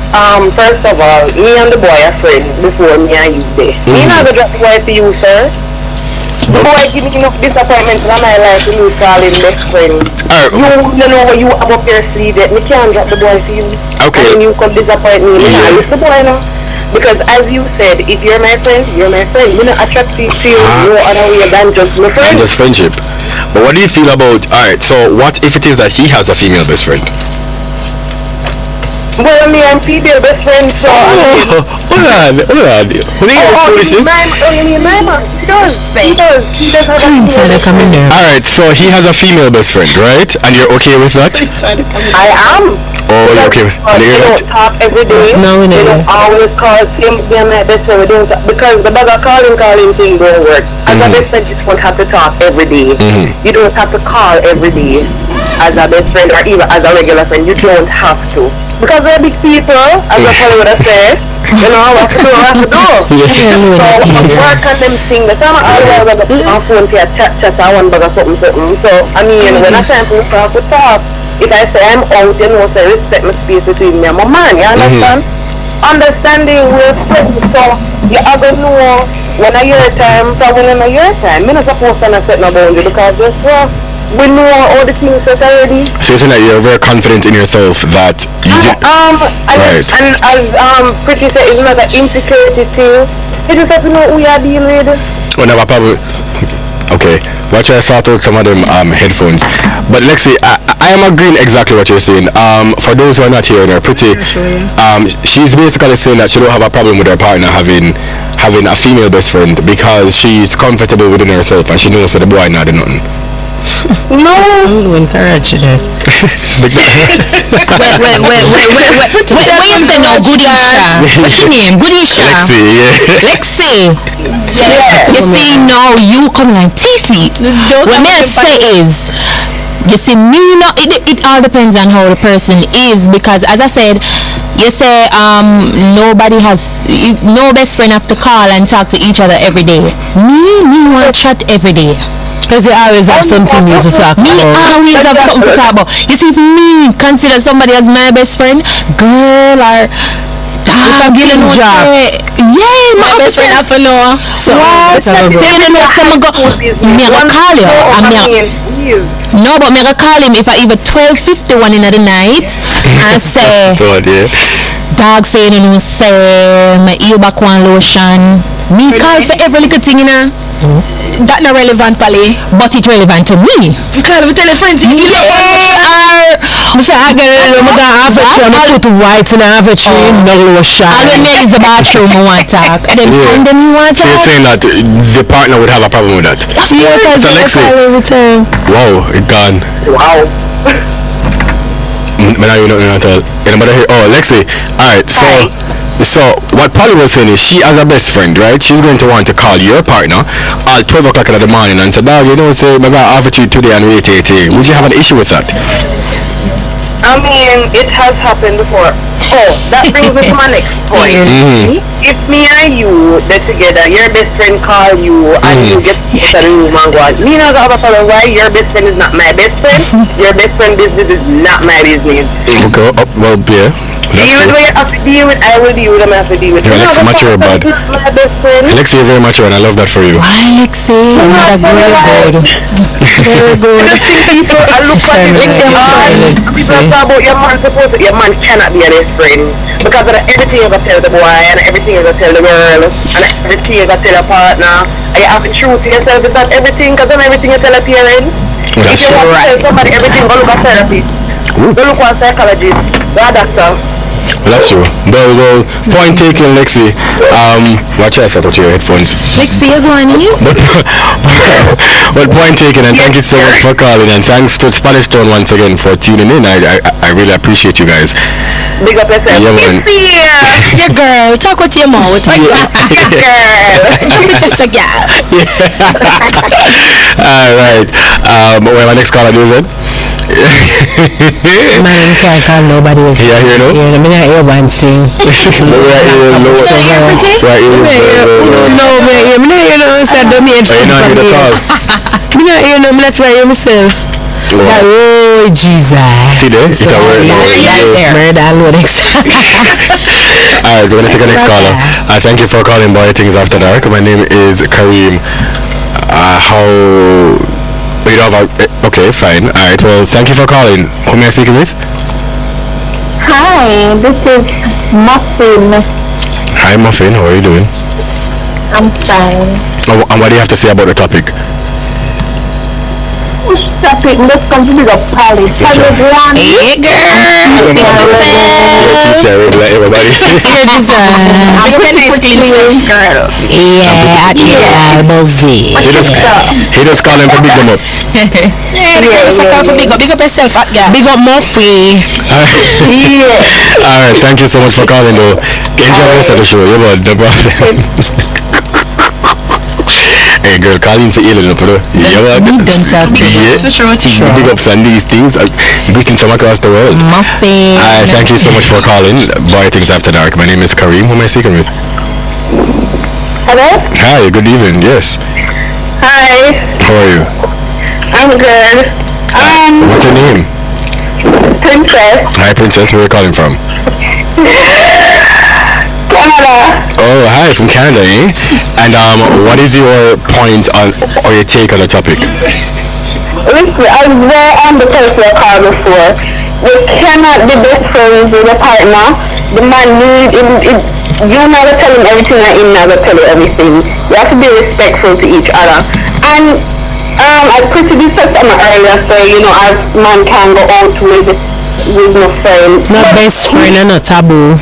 first of all, me and the boy are friends before me and you there. Me not gonna drop the boy to you, sir. The boy give me enough disappointment in my life when you call him best friend. You know what you have up your sleeve that me can't drop the boy to you. Okay. And you come disappoint me. I used the boy now. Because as you said, if you're my friend, you're my friend. You're not attracted to you no other way than just my friend. And just friendship. But what do you feel about, alright, so what if it is that he has a female best friend? Well, me and female best friend, so... Hold on. What are you foolishness? You mean my man? He does have a female. Alright, so he has a female best friend, right? And you're okay with that? I am. Oh, you're okay with that? They don't talk every day. No, we They never. don't always call him my best friend. We don't talk, because the bugger calling thing don't work. As a best friend, you don't have to talk every day. You don't have to call every day as a best friend or even as a regular friend. You don't have to. Because we're big people, as a fellow would have said, what to do, So, work on them things. The time I always have a phone to chat, I want to something. So, I mean, when I time to talk, if I say I'm out, so respect my space between me and my man, you understand? Understanding, we're friends, so you are going to know when I your time, so when I your time. I'm not supposed to set no boundary because guess what? We know all the things that already. So you're saying that you're very confident in yourself that you did... Right. And as Pretty said, it's not an insecurity thing. You just have to know who you are dealing with. Well, no, probably... Okay, watch I sort out some of them headphones. But Lexi, I am agreeing exactly what you're saying. For those who are not hearing her, Pretty, she's basically saying that she don't have a problem with her partner having a female best friend because she's comfortable within herself and she knows that the boy not doing nothing. No. I will encourage that. you say no, Goodisha? What's your name? Goodisha? Lexi, Lexi. You see, no, you come like TC. What I say is, you see, me no, it all depends on how the person is, because as I said, you say nobody has no best friend have to call and talk to each other every day. Me want to chat every day. Because you always have something new to talk about. Me always have something to talk about. You see, if me consider somebody as my best friend, girl or dog, you know job. Yeah, my best friend have to know. So what? So you know, I'm gonna call you. No, but me gonna call him if I even 12:51 in the night and say, dog say you know say my ear back one lotion. Me call for every little thing, you know. That not relevant, Pali. But it's relevant to me. You call me telephone. Yeah. I have a try to put white in a have a chain, no lotion. I don't know is the bathroom I want to talk. And then find them you want to So you're saying that the partner would have a problem with that? Yeah, because So Lexi, every time. wow, it gone. Wow. But now you know not tell anybody here. Oh, Lexi. Alright, so what Polly was saying is she as a best friend, right? She's going to want to call your partner at 12 o'clock in the morning and say, dog, you know, say, I got offer to you today and wait. Would you have an issue with that? I mean, it has happened before. Oh, that brings me to my next point. If me and you get together, your best friend call you and you get to the room and go, me not have a problem why your best friend is not my best friend. Your best friend business is not my business. Okay, well, yeah. Deal with what you have to deal with, I will deal with them I have to deal with. You're Lexi mature, bud. My best friend. Lexi, you're very mature and I love that for you. Why, Lexi? Very good. Very good. People, I look at it. People talk about your man supposed to, your man cannot be a best friend. Because of everything you gotta tell the boy, and everything you gotta tell the girl, and everything you gotta tell a partner. And you have to true to yourself about everything, because then everything you tell a parent. That's if you want to tell somebody everything, go look at therapist. Go look at a psychologist. Go a doctor. Well, that's true. Well, point taken, Lexi. Watch out, I put your headphones. Lexi, you're going in? Well, point taken, and thank you so much for calling, and thanks to Spanish Town once again for tuning in. I really appreciate you guys. Big up yourself. Yeah, man. Yeah, girl. Talk with your mouth. Yeah, girl. Don't be just a gal. Alright. Well, my next caller is it? Man, can't call nobody else. Yeah, you know? Yeah, I mean, I hear one sing. No, said don't mean for me. That's why you myself. Oh, Jesus. See there? It's a word. Alright, we're gonna take our next caller. Thank you for calling Bwoyatingz After Dark. My name is Kareem. We don't have a... Okay, fine. Alright, well, thank you for calling. Who may I speak with? Hi, this is Muffin. Hi, Muffin. How are you doing? I'm fine. And what do you have to say about the topic? Which topic? Let's come to the Polly. Polly one. Hey, girl. Everybody. I'm a nice clean self, girl. Yeah, Bozzy. He just calling to big them up. Yeah, the girl is a call for big up. Big up yourself, hot girl. Big up Muffy. Alright, thank you so much for calling though. Enjoy the rest of the show. Yeah, but no problem. Hey girl, calling for ill enough, bro. Yeah, man. Big ups on these things. Greeting some across the world. Muffin. Thank you so much for calling Bwoyatingz After Dark. My name is Kareem. Who am I speaking with? Hello? Hi, good evening. Yes. Hi. How are you? I'm good. What's your name? Princess. Hi, Princess. Where are you calling from? Canada. Oh, hi, from Canada, eh? And what is your point on or your take on the topic? Listen, I was there on the person I called before. You cannot be best friends with a partner. The man you never tell him everything and he never tell you everything. You have to be respectful to each other. And I put this earlier, so you know, as man can go out with no friend. Not best friend and not taboo.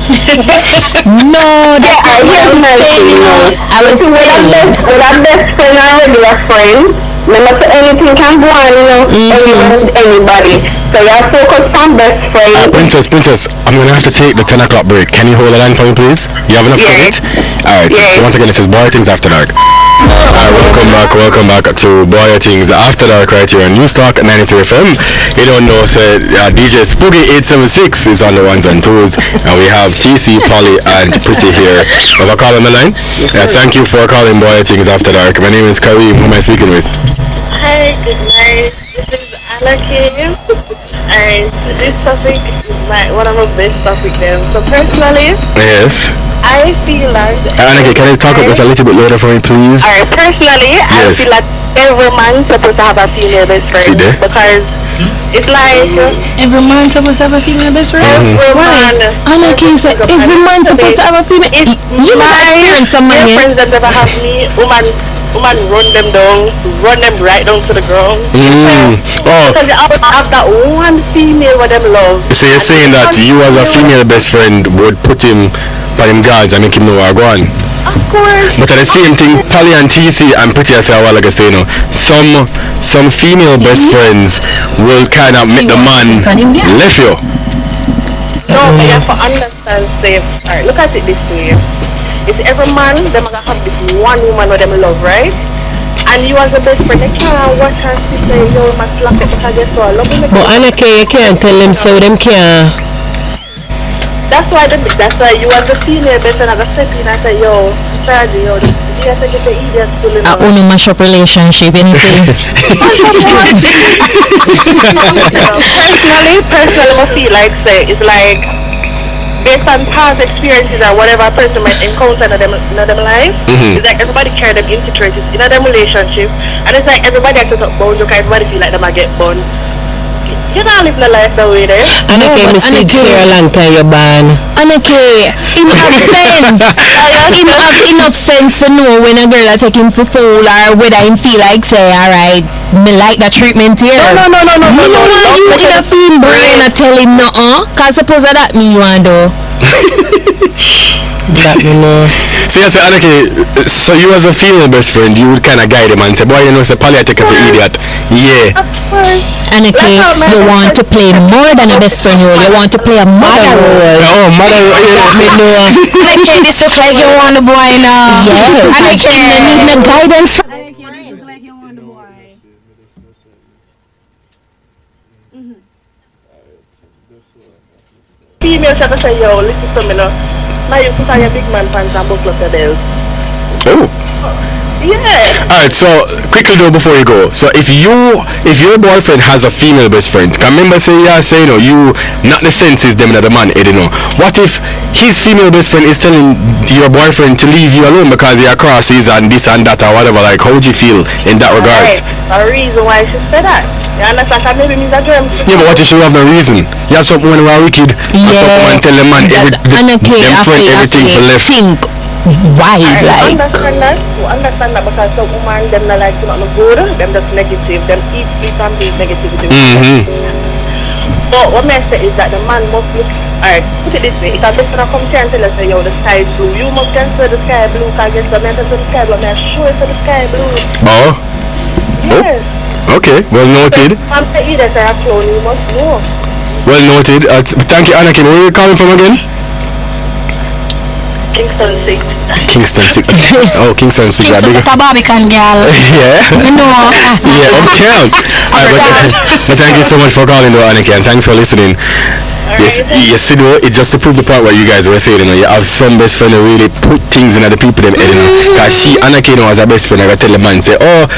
No, that's not what I was saying, you know. I was saying with our best friend and regular friend, no matter anything can go on, you know, anybody. So So you're focused on best friend. Princess, I'm gonna have to take the 10 o'clock break. Can you hold the line for me, please? You have enough for it? Alright, so once again, this is Bwoyatingz After Dark. Welcome back to Bwoyatingz After Dark right here on Newstalk 93 FM. You don't know, so DJ Spooky 876 is on the ones and twos, and we have TC, Polly, and Pretty here. Have a call on the line? Thank you for calling Bwoyatingz After Dark. My name is Kareem. Who am I speaking with? Hi, good night. This is Anarchy, and this topic is one of my best topics. So personally, Yes. I feel like Anarchy, can you talk up just a little bit louder for me, please? personally, I feel like every man supposed to have a female best friend because it's like Every man supposed to have a female best friend? every man. Anarchy said every man supposed to have a female. You never experienced someone My yet. friends that never have me, woman run them down, run them right down to the ground. Oh, Because they always have that one female with them love. so you're saying that you as a female best friend would put him by him guards and make him know where I'm going? Of course. But at the same thing, Polly and TC and Pretty, I say a while ago, say, you know, some female best friends will kind of make the man left you. No, but you have to understand, say, alright, look at it this way. It's every man, them gonna have this one woman with them love, right? And you as a best friend, they can't watch her say, yo, my slap it because guess what, love me. But Anarchy, you can't tell them so, them can't. That's why you as a female best friend, I got step in and say, yo, charge you, you have to get the idiot to live. Uno mash up relationship, anything. Personally, I feel like, say, it's like, based on past experiences or whatever a person might encounter in them life, it's like everybody carry them insecurities in them relationship, and it's like everybody has to talk boundaries because everybody feel like them a get burned. You can't live the life that way there. Anarchy, me see clear a long time you're born. Anarchy, him have sense. Him have enough sense to know when a girl a take him for fool or whether him feel like say, alright, me like that treatment here. No. Me know why you in a film brain and tell him no, cause suppose that me you want do. That me know. So you say, Anarchy, so you as a female best friend, you would kind of guide him and say, boy, you know, say, Polly, I take her for idiot. Yeah. Anarchy, you want to play more than a best friend role. You want to play a mother role. Oh, mother, yeah. Me know. Anarchy, this looks like you want the boy now. Yes. Anarchy, You need no guidance. Female shall say, yo, listen to me now. Now you put on your big man pants and buckle up your belt. Oh. Yeah. Alright, so quickly though before you go, so if your boyfriend has a female best friend, can remember say you know, you not the sense is them that the man, you know. What if his female best friend is telling your boyfriend to leave you alone because they are crosses and this and that or whatever, like how would you feel in that regard? A reason why she said that. You understand? Cause maybe means a germ. Yeah, but what if you have no reason? You have someone who are wicked and someone tell them man them friend everything for left. Think why, like. Understand that because some woman them not like to not good, them just negative, them eat and be negativity. But what I say is that the man must look, alright, put it this way, if a best friend come here and tell us, say, yo, the sky is blue, you must consider the sky blue, because guess what, I tell the sky blue, I'm sure it's the sky blue. Oh? Yes. Okay, well noted. I'm saying that I have clone, you must know. Well noted. Thank you, Anarchy. Where are you calling from again? Kingston 6. Kingston 6. Oh, Kingston 6. Kingston with a Barbican girl. Yeah. You know. Yeah, uptown. But thank you so much for calling though, Anarchy, and thanks for listening. Yes, you know, it just to prove the point what you guys were saying, you know, you have some best friend who really put things in other people them head, you know. Cause she, Anarchy, you know, as a best friend, I gotta tell the man, say, oh,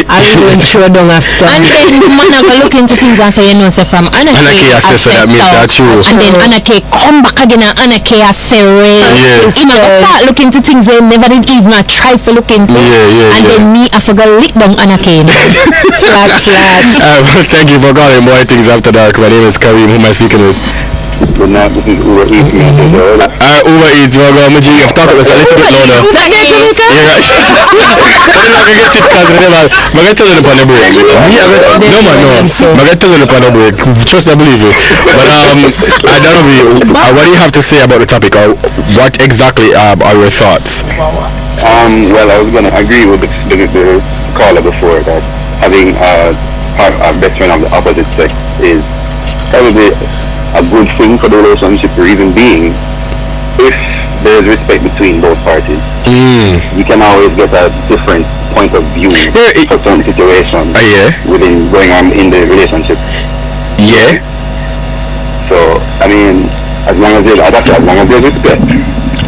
I will show down after. And then the man have a look into things and say, you know, say from Anarchy has said so, that means that's true. And then Anarchy come back again and Anarchy has say, Yes. you know, start looking into things they never did even try for look into. And then me, I forgot lick down Anarchy. Flat. Thank you for calling Bwoyatingz After Dark. My name is Kareem. Who am I speaking with? Good night, this is Uber Eats. Uber Eats, we're going to have to talk about a little bit louder. Yeah, right. I'm not going to get it because I'm going to tell you upon the break. No, man, no. I'm going to tell you upon the break. Trust I believe you. But I don't know, what do you have to say about the topic, or what exactly are your thoughts? Well, I was going to agree with the caller before that having a best friend of the opposite sex is probably a good thing for the relationship reason being, if there is respect between both parties, you can always get a different point of view for certain situations within going on in the relationship. Yeah. So I mean, as long as there's respect.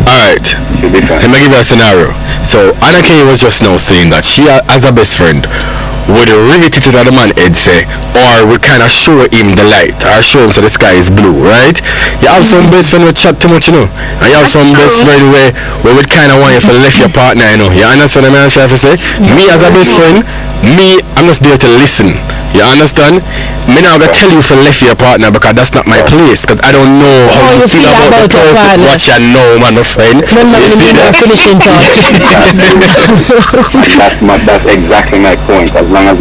Alright. Let me give you a scenario. So Anna Kay was just now saying that she as a best friend would rivet it to the man head say, or would kind of show him the light, or show him so the sky is blue, right? You have some best friend who chat too much, and you have some best friend where would kind of want you to left your partner, You understand what I'm trying to say? Me as a best friend, I'm just there to listen. You understand? Me not gonna tell you to left your partner because that's not my place. Because I don't know how you feel about the person. What you know, my friend. You see that? Finishing thought. That's exactly my point. As long as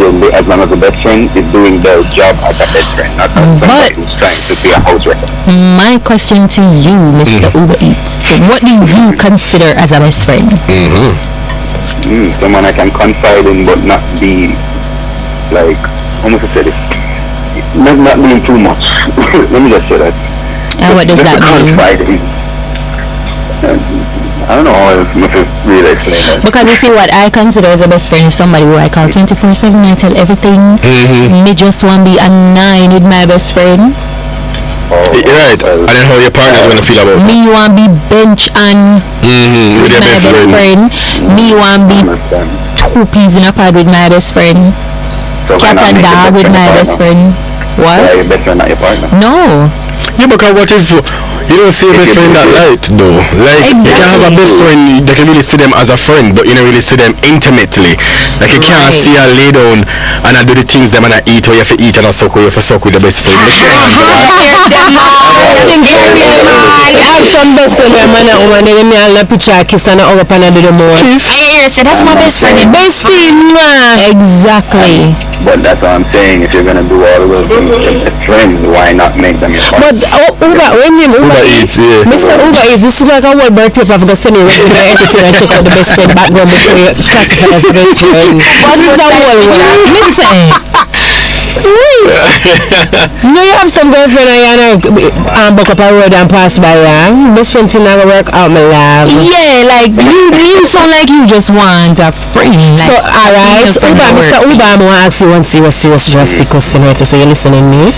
the best friend is doing their job as a best friend, not as somebody who's trying to be a house wrecker. My question to you, Mr. Uber Eats, what do you consider as a best friend? Someone I can confide in but not be like, how much I say this? Not doing too much. Let me just say that. And what does that mean? I don't know how to really explain that. Because you see, what I consider as a best friend is somebody who I call 24/7. I tell everything. Me just want to be a 9 with my best friend. Right. And then how your partner is going to feel about it? Me want to be bench and with your my best friend. Me want to be 2 peas in a pod with my best friend. Cat and dog with my best friend. What? Your best friend, not your partner. No. Yeah, because what if you don't see your best friend that light though? Like you can have a best friend that can really see them as a friend, but you don't really see them intimately. Like you can't see her lay down and I do the things them and I eat, or you have to eat and I suck, or you have to suck with the best friend. I have some best friend where man and woman they me all a picture kiss and I up and I do the most. I hear say that's my best friend. Best friend. Exactly. But that's what I'm saying. If you're gonna do all of those things as friends, why not make them your partner? But Uber Eats, Mr. Uber Eats, this is like a word bird paper for the sending resume everything and check out the best friend background before you classify as a best friend. What is that whole word? Listen. No, you have some girlfriend and you buck up a road and pass by best friend thing not gonna work out, my love. Yeah, like you sound like you just want a friend. So alright, Mr. Uber, I'm gonna ask you one serious drastic question, right? So you're listening me?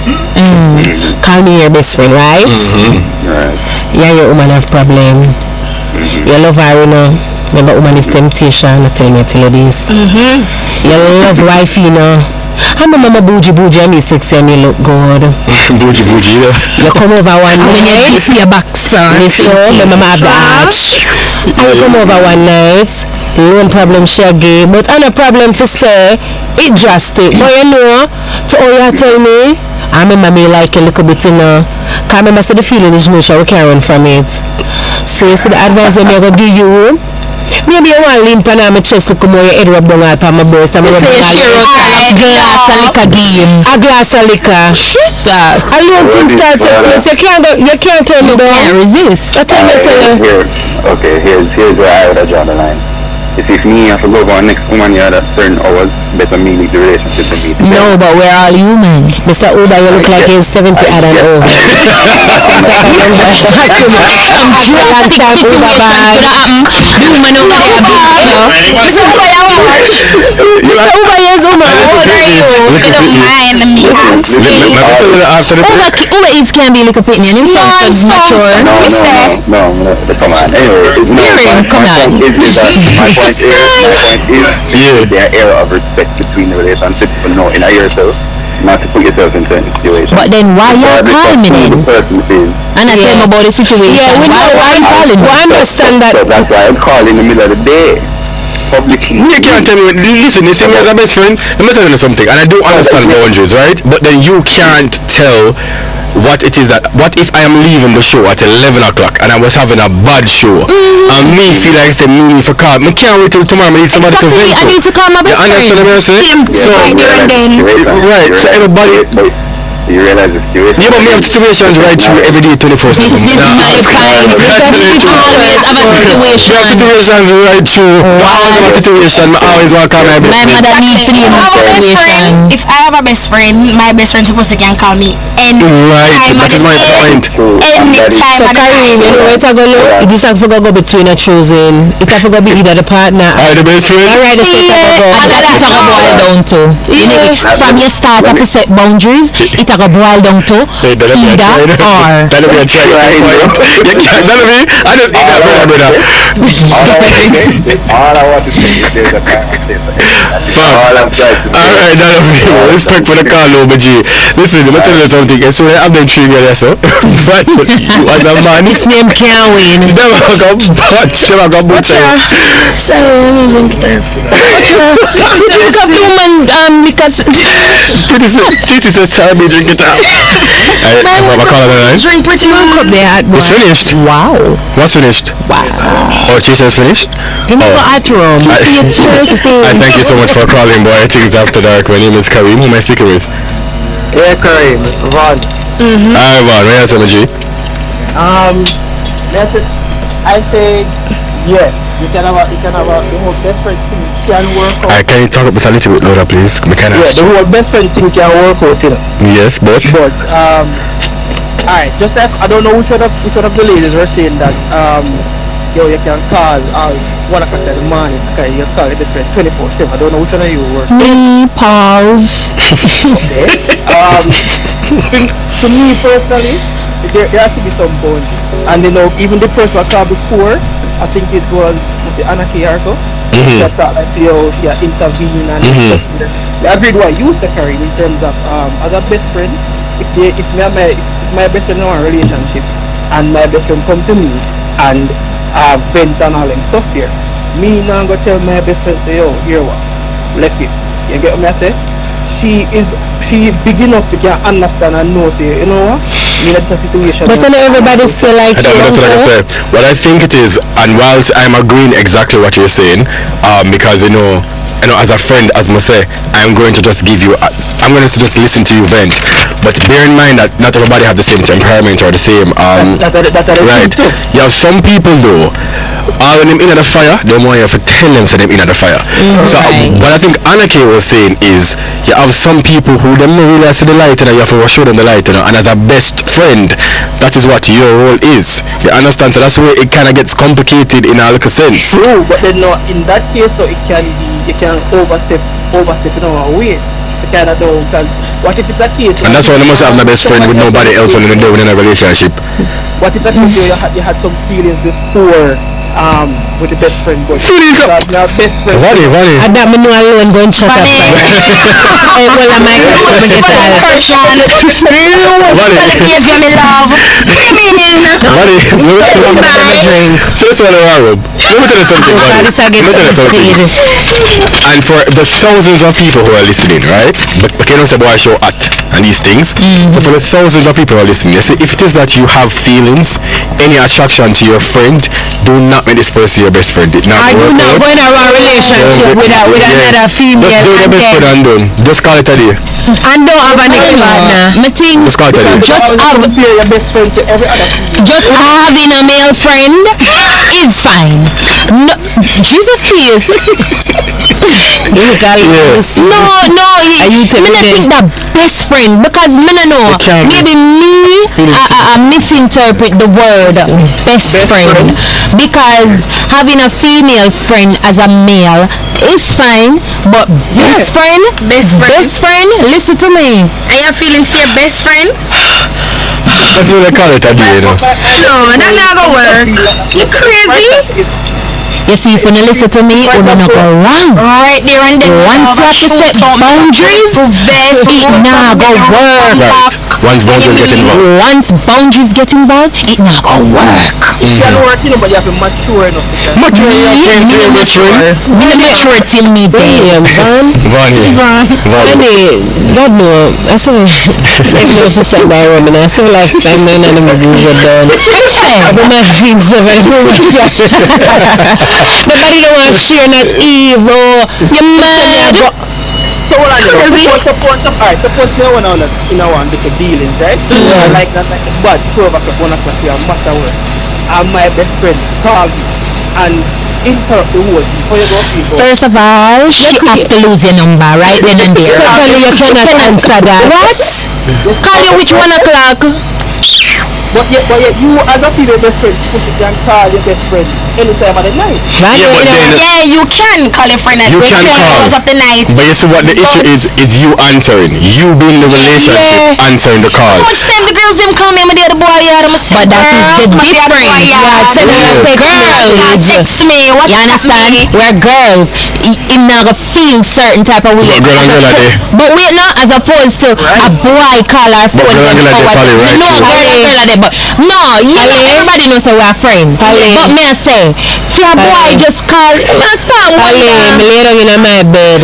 Call me your best friend, right? Right. Yeah, your woman have problem. You love her, Remember, woman is temptation. Tell me this. You love wife, I'm a mama bougie, and you sexy and you look good. Bougie, You come over one night. You see your back, son. My mama have the arch. And you come over one night. One problem share game, but on a problem for say it drastic. But to all you tell me, I remember me like a little bit, Can't remember the feeling is no sure we can run from it. So you see the advice I'm gonna give you. Maybe I want to lean pan on my chest to come over your head rub down on my breast. I'm going to share a glass of liquor game. A glass of liquor. Jesus. Alone things start to place. You can't turn me down. You can't resist. I tell you. Okay, here's where I would draw the line. If me have to go over next woman here at certain hours, better me leave the relationship than me. No, but we're all human. Mr. Uber, you look like he's 70 and over. Human over there, Mr. Uber, how much? Mr. Uber, yes, Uber. What are you? You don't mind me asking. Uber Eats can't be like a opinion. You sound mature. No, come on. Anyway, come on. My point is there era of respect between the relationship for knowing yourself, not to put yourself into a situation. But then why you call me then? And I tell him about the situation. Yeah, we know why I'm calling. We understand that. That's why I call in the middle of the day. Publicly. You can't tell me, listen, you see me as a best friend, let me tell you something, and I do understand boundaries, right? But then you can't tell what it is that, what if I am leaving the show at 11 o'clock and I was having a bad show, and me feel like they mean me for call, I can't wait till tomorrow, I need somebody to vent to. I need to call my best friend. You understand what I'm saying? So, right, so everybody... you realize the situation. Yeah, but we have situations right through every day, 24/7. This is my kind. We have situations right through. All of a situation, I always want to call my best My friend. mother need to If I have a best friend, situation. if I have a best friend, my best friend supposed to can call me any Right, time that is of my the day, point. anytime So of the Karim, you know night. it's a go look. This have to go between a choosing. It have to go be either the partner. Are the best friend? Alright, so it have to go. And that it a go boil down to. You know, from your start to set boundaries, it a go boil down to Hey, that'll be a either try. or. That'll be a try. That'll be. I just eat that brother. All I want to say is there's a time and place for everything. All I'm trying to say. Alright, that'll be. Respect for the call, over G. Listen, let me tell you something. So I've been treating you so. But you as a man, This name can't win. them are going to butch. Them are going to butch. Sorry, I'm even starved. Could you come to man because This is a time we drink it out. I'm going to call it a night. drink pretty one cup they had. It's finished. Wow. What's finished? Wow. Oh, Chaser's finished? You know what at room? It's thirsty. I thank you so much for calling Bwoyatingz After Dark. My name is Karim. Who am I speaking with? Yeah, Karim, Mr. Vaughn. Hi, Vaughn. Where is G? That's it. I say, yeah, you can have the whole best friend thing can work out. Can you talk up a little bit louder, please? We can Yeah, the whole best friend thing can work out, you know. Yes, but alright, just that I don't know which one of the ladies were saying that you can call 1 o'clock in the morning. Okay, you can call your best friend 24/7. I don't know which one of you were. Me pause. To me personally, there has to be some boundaries. And you know, even the person I saw before, I think it was Anarchy or so. That thought like you intervene and stuff. I agreed what you used to carry in terms of as a best friend. If my best friend in a relationship and my best friend come to me and vent and all that stuff here, me now go tell my best friend say, yo, here what, left it. You get what I say? She big enough to can understand and know say, you know what? That's a situation. But I know everybody still like you. that's what I say. What I think it is, and whilst I'm agreeing exactly what you're saying, because you know, as a friend, as I say, I'm going to just I'm going to just listen to you vent. But bear in mind that not everybody have the same temperament or the same right. You have some people though, when them in the fire, they want you to tell them so them in the fire. So what I think Anarchy was saying is, you have some people who them not really see the light, and you have to show them the light, and as a best friend, that is what your role is. You understand? So that's where it kind of gets complicated in a little sense. True, but then no, in that case though, it can be, you can overstep in our way. You cannot do, because what if it's a case? And that's why I must have my best friend with nobody else when they're in a relationship. What if that case you had some feelings before with the best friend, but now best friend. Funny. I don't know alone going shut up. Hey, well, I might be Just want to warm. Let me tell you something, buddy. And for the thousands of people who are listening, right? But you know, say boy show at and these things. So for the thousands of people who are listening, you see, if it is that you have feelings, any attraction to your friend, do not make this person your best friend. I do not go in a raw relationship with another female. Just do your best friend and done. Just call it a day. And don't have a next partner. Just call it a day. Just your best friend to every other female. Just having a male friend is fine. No, Jesus please. No, me not think that best friend, because me no know. Maybe me I misinterpret the word best friend, because having a female friend as a male is fine, but best friend, listen to me. Are your feelings for your best friend? That's what I call it a day, you know. No, that not gonna work. You crazy? You see, if you don't listen to me, you're not go wrong. Right there and then. Once you have to set boundaries, it not go work. Right. Once boundaries get involved, it not go work. It can work, you know, but you have to mature enough to can. Mature till me damn, Vonnie. God no, I saw next month to set my room and I saw like I'm not in the movie done. I don't have things so very much. Nobody don't want to share not evil. You're mad. So hold on, suppose you want to make a dealings, right? Like that, but 12 o'clock, 1 o'clock, you have matter work. And my best friend called me and interrupt the whole before you go people. First of all, she have to lose your number right then and there. Certainly you cannot answer that. What? Call you which 1 o'clock? But yet you as a female best friend, you can call your best friend any time of the night. Right? Yeah, but then you can call your friend at 12 hours of the night. But you see what the issue is you answering. You being the relationship answering the call. How much time the girls them call me and the boy here? But that is the difference. Girls text me. What you understand? We're girls. You're not gonna feel certain type of way. But wait, no, as opposed to a boy call our phone. But no, everybody knows that we're friends. But me I say, see a boy just call, start me lay down in my bed.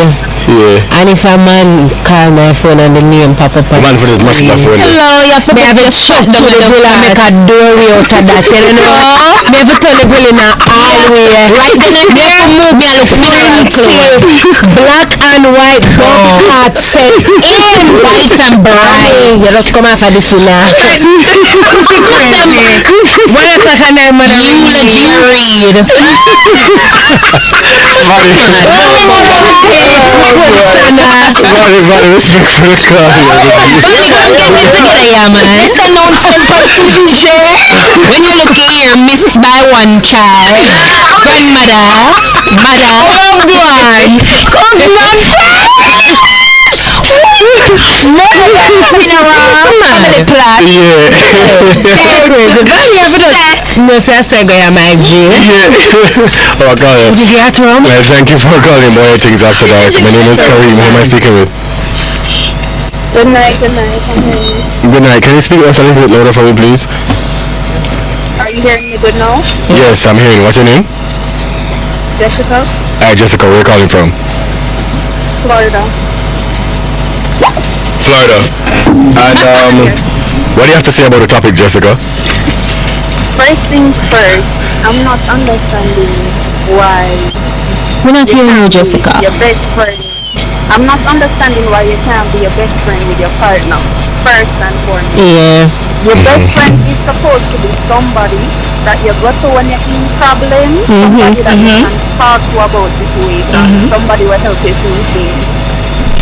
Yeah. And if a man call my phone and the name pop up, man for this much my phone. Hello, you have to have it shut to the door and make a doorway out of that. You know? Me have to turn the bill in a hallway. Right then and there, move me look black and white dog hat set in white and brown. You just come after this now. What a second name, man. Eulogy read. Everybody, respect for the call. Yeah, man. It's announcement for TVJ. When you look here, missed by one child, grandmother, mother, cousin, family plot. Yeah. No, so I said, go my G. Yeah. Oh, God. Did you get to him? Well, thank you for calling Bwoyatingz After Dark. My name is Kareem. Who am I speaking with? Good night. Good night. Can you speak us a little bit louder for me, please? Are you hearing me good now? Yes, I'm hearing. What's your name? Jessica. Hi, Jessica. Where are you calling from? Florida. And what do you have to say about the topic, Jessica? First things first, I'm not understanding why. We're not hearing you, Jessica. Your best friend. I'm not understanding why you can't be your best friend with your partner. First and foremost. Yeah. Your best friend is supposed to be somebody that you go to when you're in problems, somebody that you can talk to about situation, somebody will help you through things.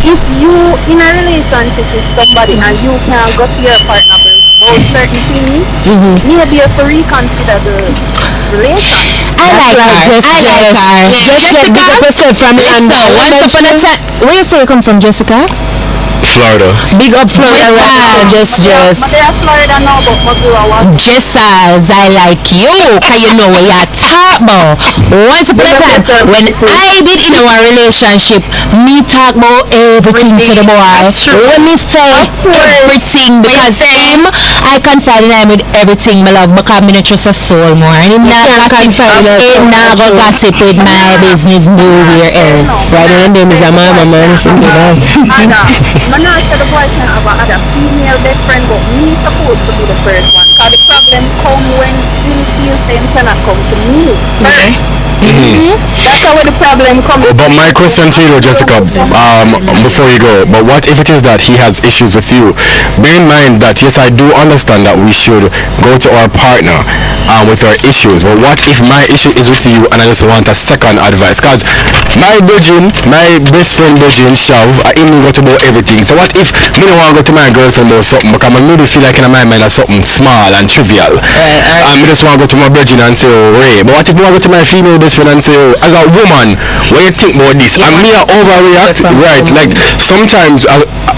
If you in a relationship with somebody and you can't go to your partner about certain things, maybe you have to reconsider the relation. I like her. Just big up yourself from London. Once upon a time, where you say you come from, Jessica? Florida. Big up Florida. Just. Florida now, but just as I like you, cause you know what you're talking about. Once upon a time, when I did in our relationship, me talk about everything to the boy. Let me say everything because him, I confide in him with everything, my love, because I not trust a soul more. And him not gossip with my business nowhere else. Right, and name is a mama, man. I'm not sure the boy can have a female best friend, but me supposed to be the first one. Because the problem come when he feels them cannot come to me. Right? That's how the problem comes. But my question to you, Jessica, before you go, but what if it is that he has issues with you? Bear in mind that, yes, I do understand that we should go to our partner with our issues, but what if my issue is with you and I just want a second advice? Because my best friend Virgin Shav, I even go to about everything. So what if me don't want to go to my girlfriend or something, because I maybe feel like in my mind that's something small and trivial. I just want to go to my Virgin and say, oh, Ray. But what if I want to go to my female best friend and say, oh, as a woman, what do you think about this? And me I overreact, right? Like sometimes,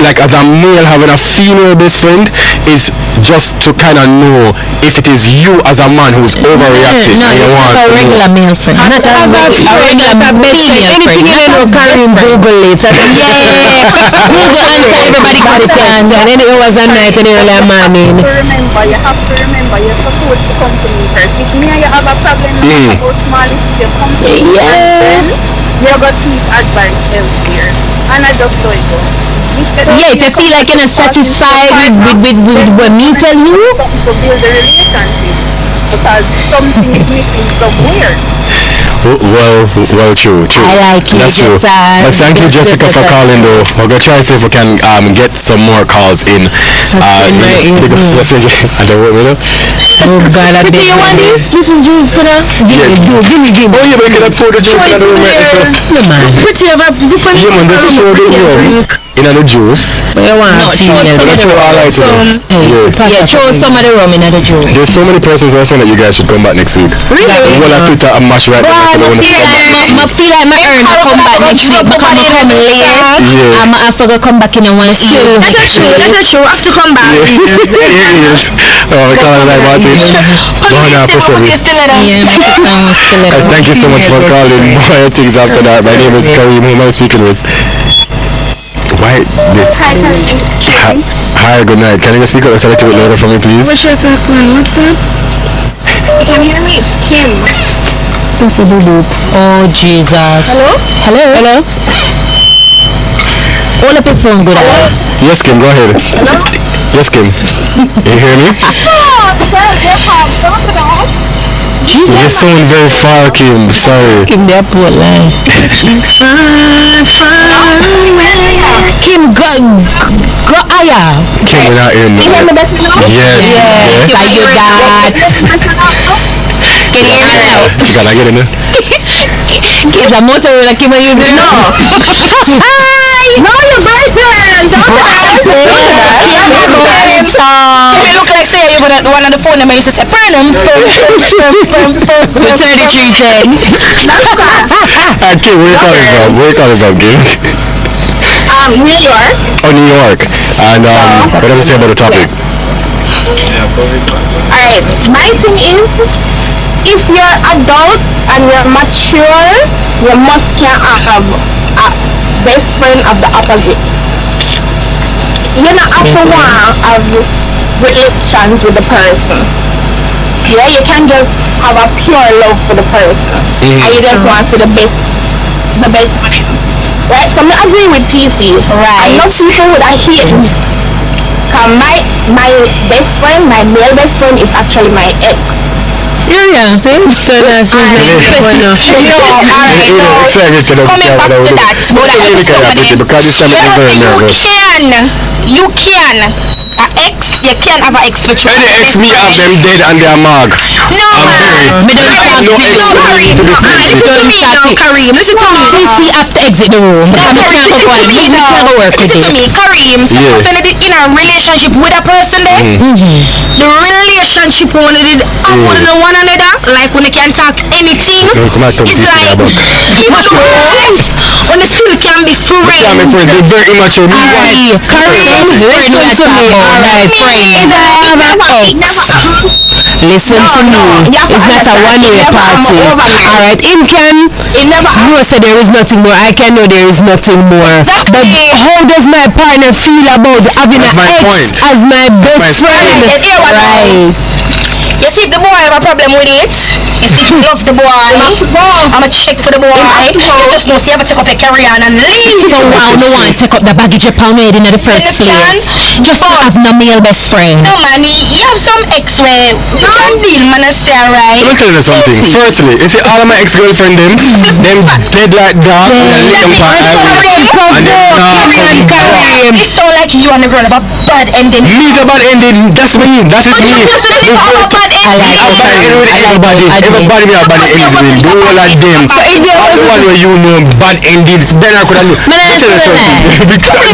like as a male having a female best friend is just to kind of know if it is you as a man who's overreacting. No, you want a regular male friend. Not a regular best friend. Anything you know, Karim, Google it. Google answer everybody questions. And then it was a night and early morning. You have to remember, you're supposed to come to me first. If me and you have a problem about small issues, you come to me and then you're going to keep advice elsewhere. And I just do it go. Yeah, if you feel like you're not satisfied with what me tell you, to build a relationship because something is missing somewhere. Well, true. I like it. That's true. But thank you, Jessica, for calling, though. We're gonna try and see if we can get some more calls in. Oh God, I did. You want this? This is juice, you know? Give me. Oh, you're making that pour the juice in the room right now. No, man. Pretty ever. Yeah, man, this is pour the rum in the juice. You want to feel it. Yeah, throw some of the rum in the juice. There's so many persons who are saying that you guys should come back next week. Really? Well, I Twitter and mash right now. I feel like my earn to come back next week because I come late. I'm after to come back in a one still. That's true. I have to come back. Yes. Oh, we can't like Martin. Thank you so much for calling Bwoyatingz After Dark. My name is Kareem. Who am I speaking with? Why? Hi, good night. Can you just speak up a little bit louder for me, please? What's your talk on? What's up? Can you hear me? Kim. That's a boop. Oh, Jesus. Hello? All up your phone, good eyes. Yes, Kim, go ahead. Hello? Yes, Kim. You hear me? Jesus. You sound very far, Kim. Sorry. Kim, they're poor line. She's far away. Kim, go higher. Kim, we're not hearing you. Yes. Are you that? Can you hear me now? Can I get in there? Is a Motorola Kim are using? No. Hi! No, your boyfriend! Don't You look like say you got one of the phone number used to say Pernum. 3310. Kim, where you calling from, Kim? New York. Oh, New York. And what does it say about the topic? Alright, my thing is, if you're adult and you're mature, you must can have a best friend of the opposite. You don't have to want have this relations with the person. Yeah, you can just have a pure love for the person, and you just want for the best friend. Right? So I agree with TC. Right. I know people would hate me. Cause my best friend, my male best friend, is actually my ex. Yeah, see? Coming back to that, you can you can't have an ex with Any ex me have them dead and they are marked. Kareem, listen to me. TC have to exit the room. Listen to me, Kareem. Suppose when you in a relationship with a person there, the relationship when you did one another, like when you can talk anything, it's like when you still can be friends. Very immature. Kareem, listen to me. Alright, friends. Listen to me. It's not a one-way party. Alright, him can know say there is nothing more. I can know there is nothing more. But how does my partner feel about having an ex as my best friend? Right. You see if the boy have a problem with it, you see if you love the boy, I'ma check for the boy. You just know see you have to take up your career and leave. So why no want to take up the baggage you made in the first place? Just to have no male best friend. No man, you have some ex where you can deal, man, I say alright. Let me tell you something. Firstly, you see all of my ex-girlfriend them dead like dog and lick them for highway. And them Kareem, it sound like you and the girl have a bad ending. Me the bad ending, that's me. That is me. Everybody we have bad ending with the whole of them. So if there was one where you know bad ending, then I could have known. Let me tell you something. Because I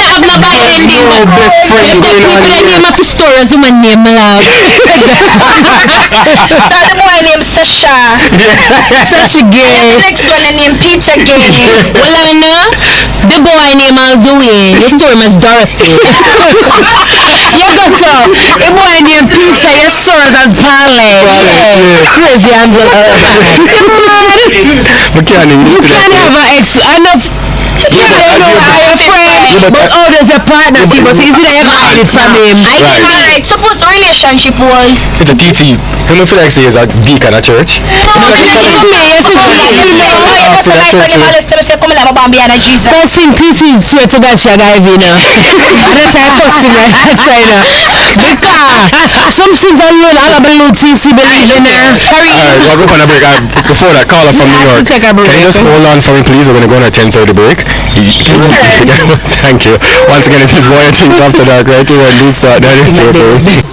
have no bad ending. no best friend going on here. Name of the story as my name loud. So the boy named Sasha. Sasha gay. The next one named Peter gay. Well I know the boy named Aldwin. The story is Dorothy. You go so the boy named Peter. Your stories as Parley. Crazy and you can't have an ex enough. You don't know how your friend, but how does your partner feel? But easy that you hide it from him. Alright, suppose the relationship was. It's a TT. Who don't feel like he is a deacon at church? First thing TT is true to that shaggy, you know. I don't tell first thing right outside now. Because some things I learn all about little TC believe in her. Alright, so I'll go on a break. Before that, caller from New York. Can you just hold on for me, please? We're going to go on a 10:30 break. Thank you. Once again, this is Bwoyatingz After Dark right here on New Start 94.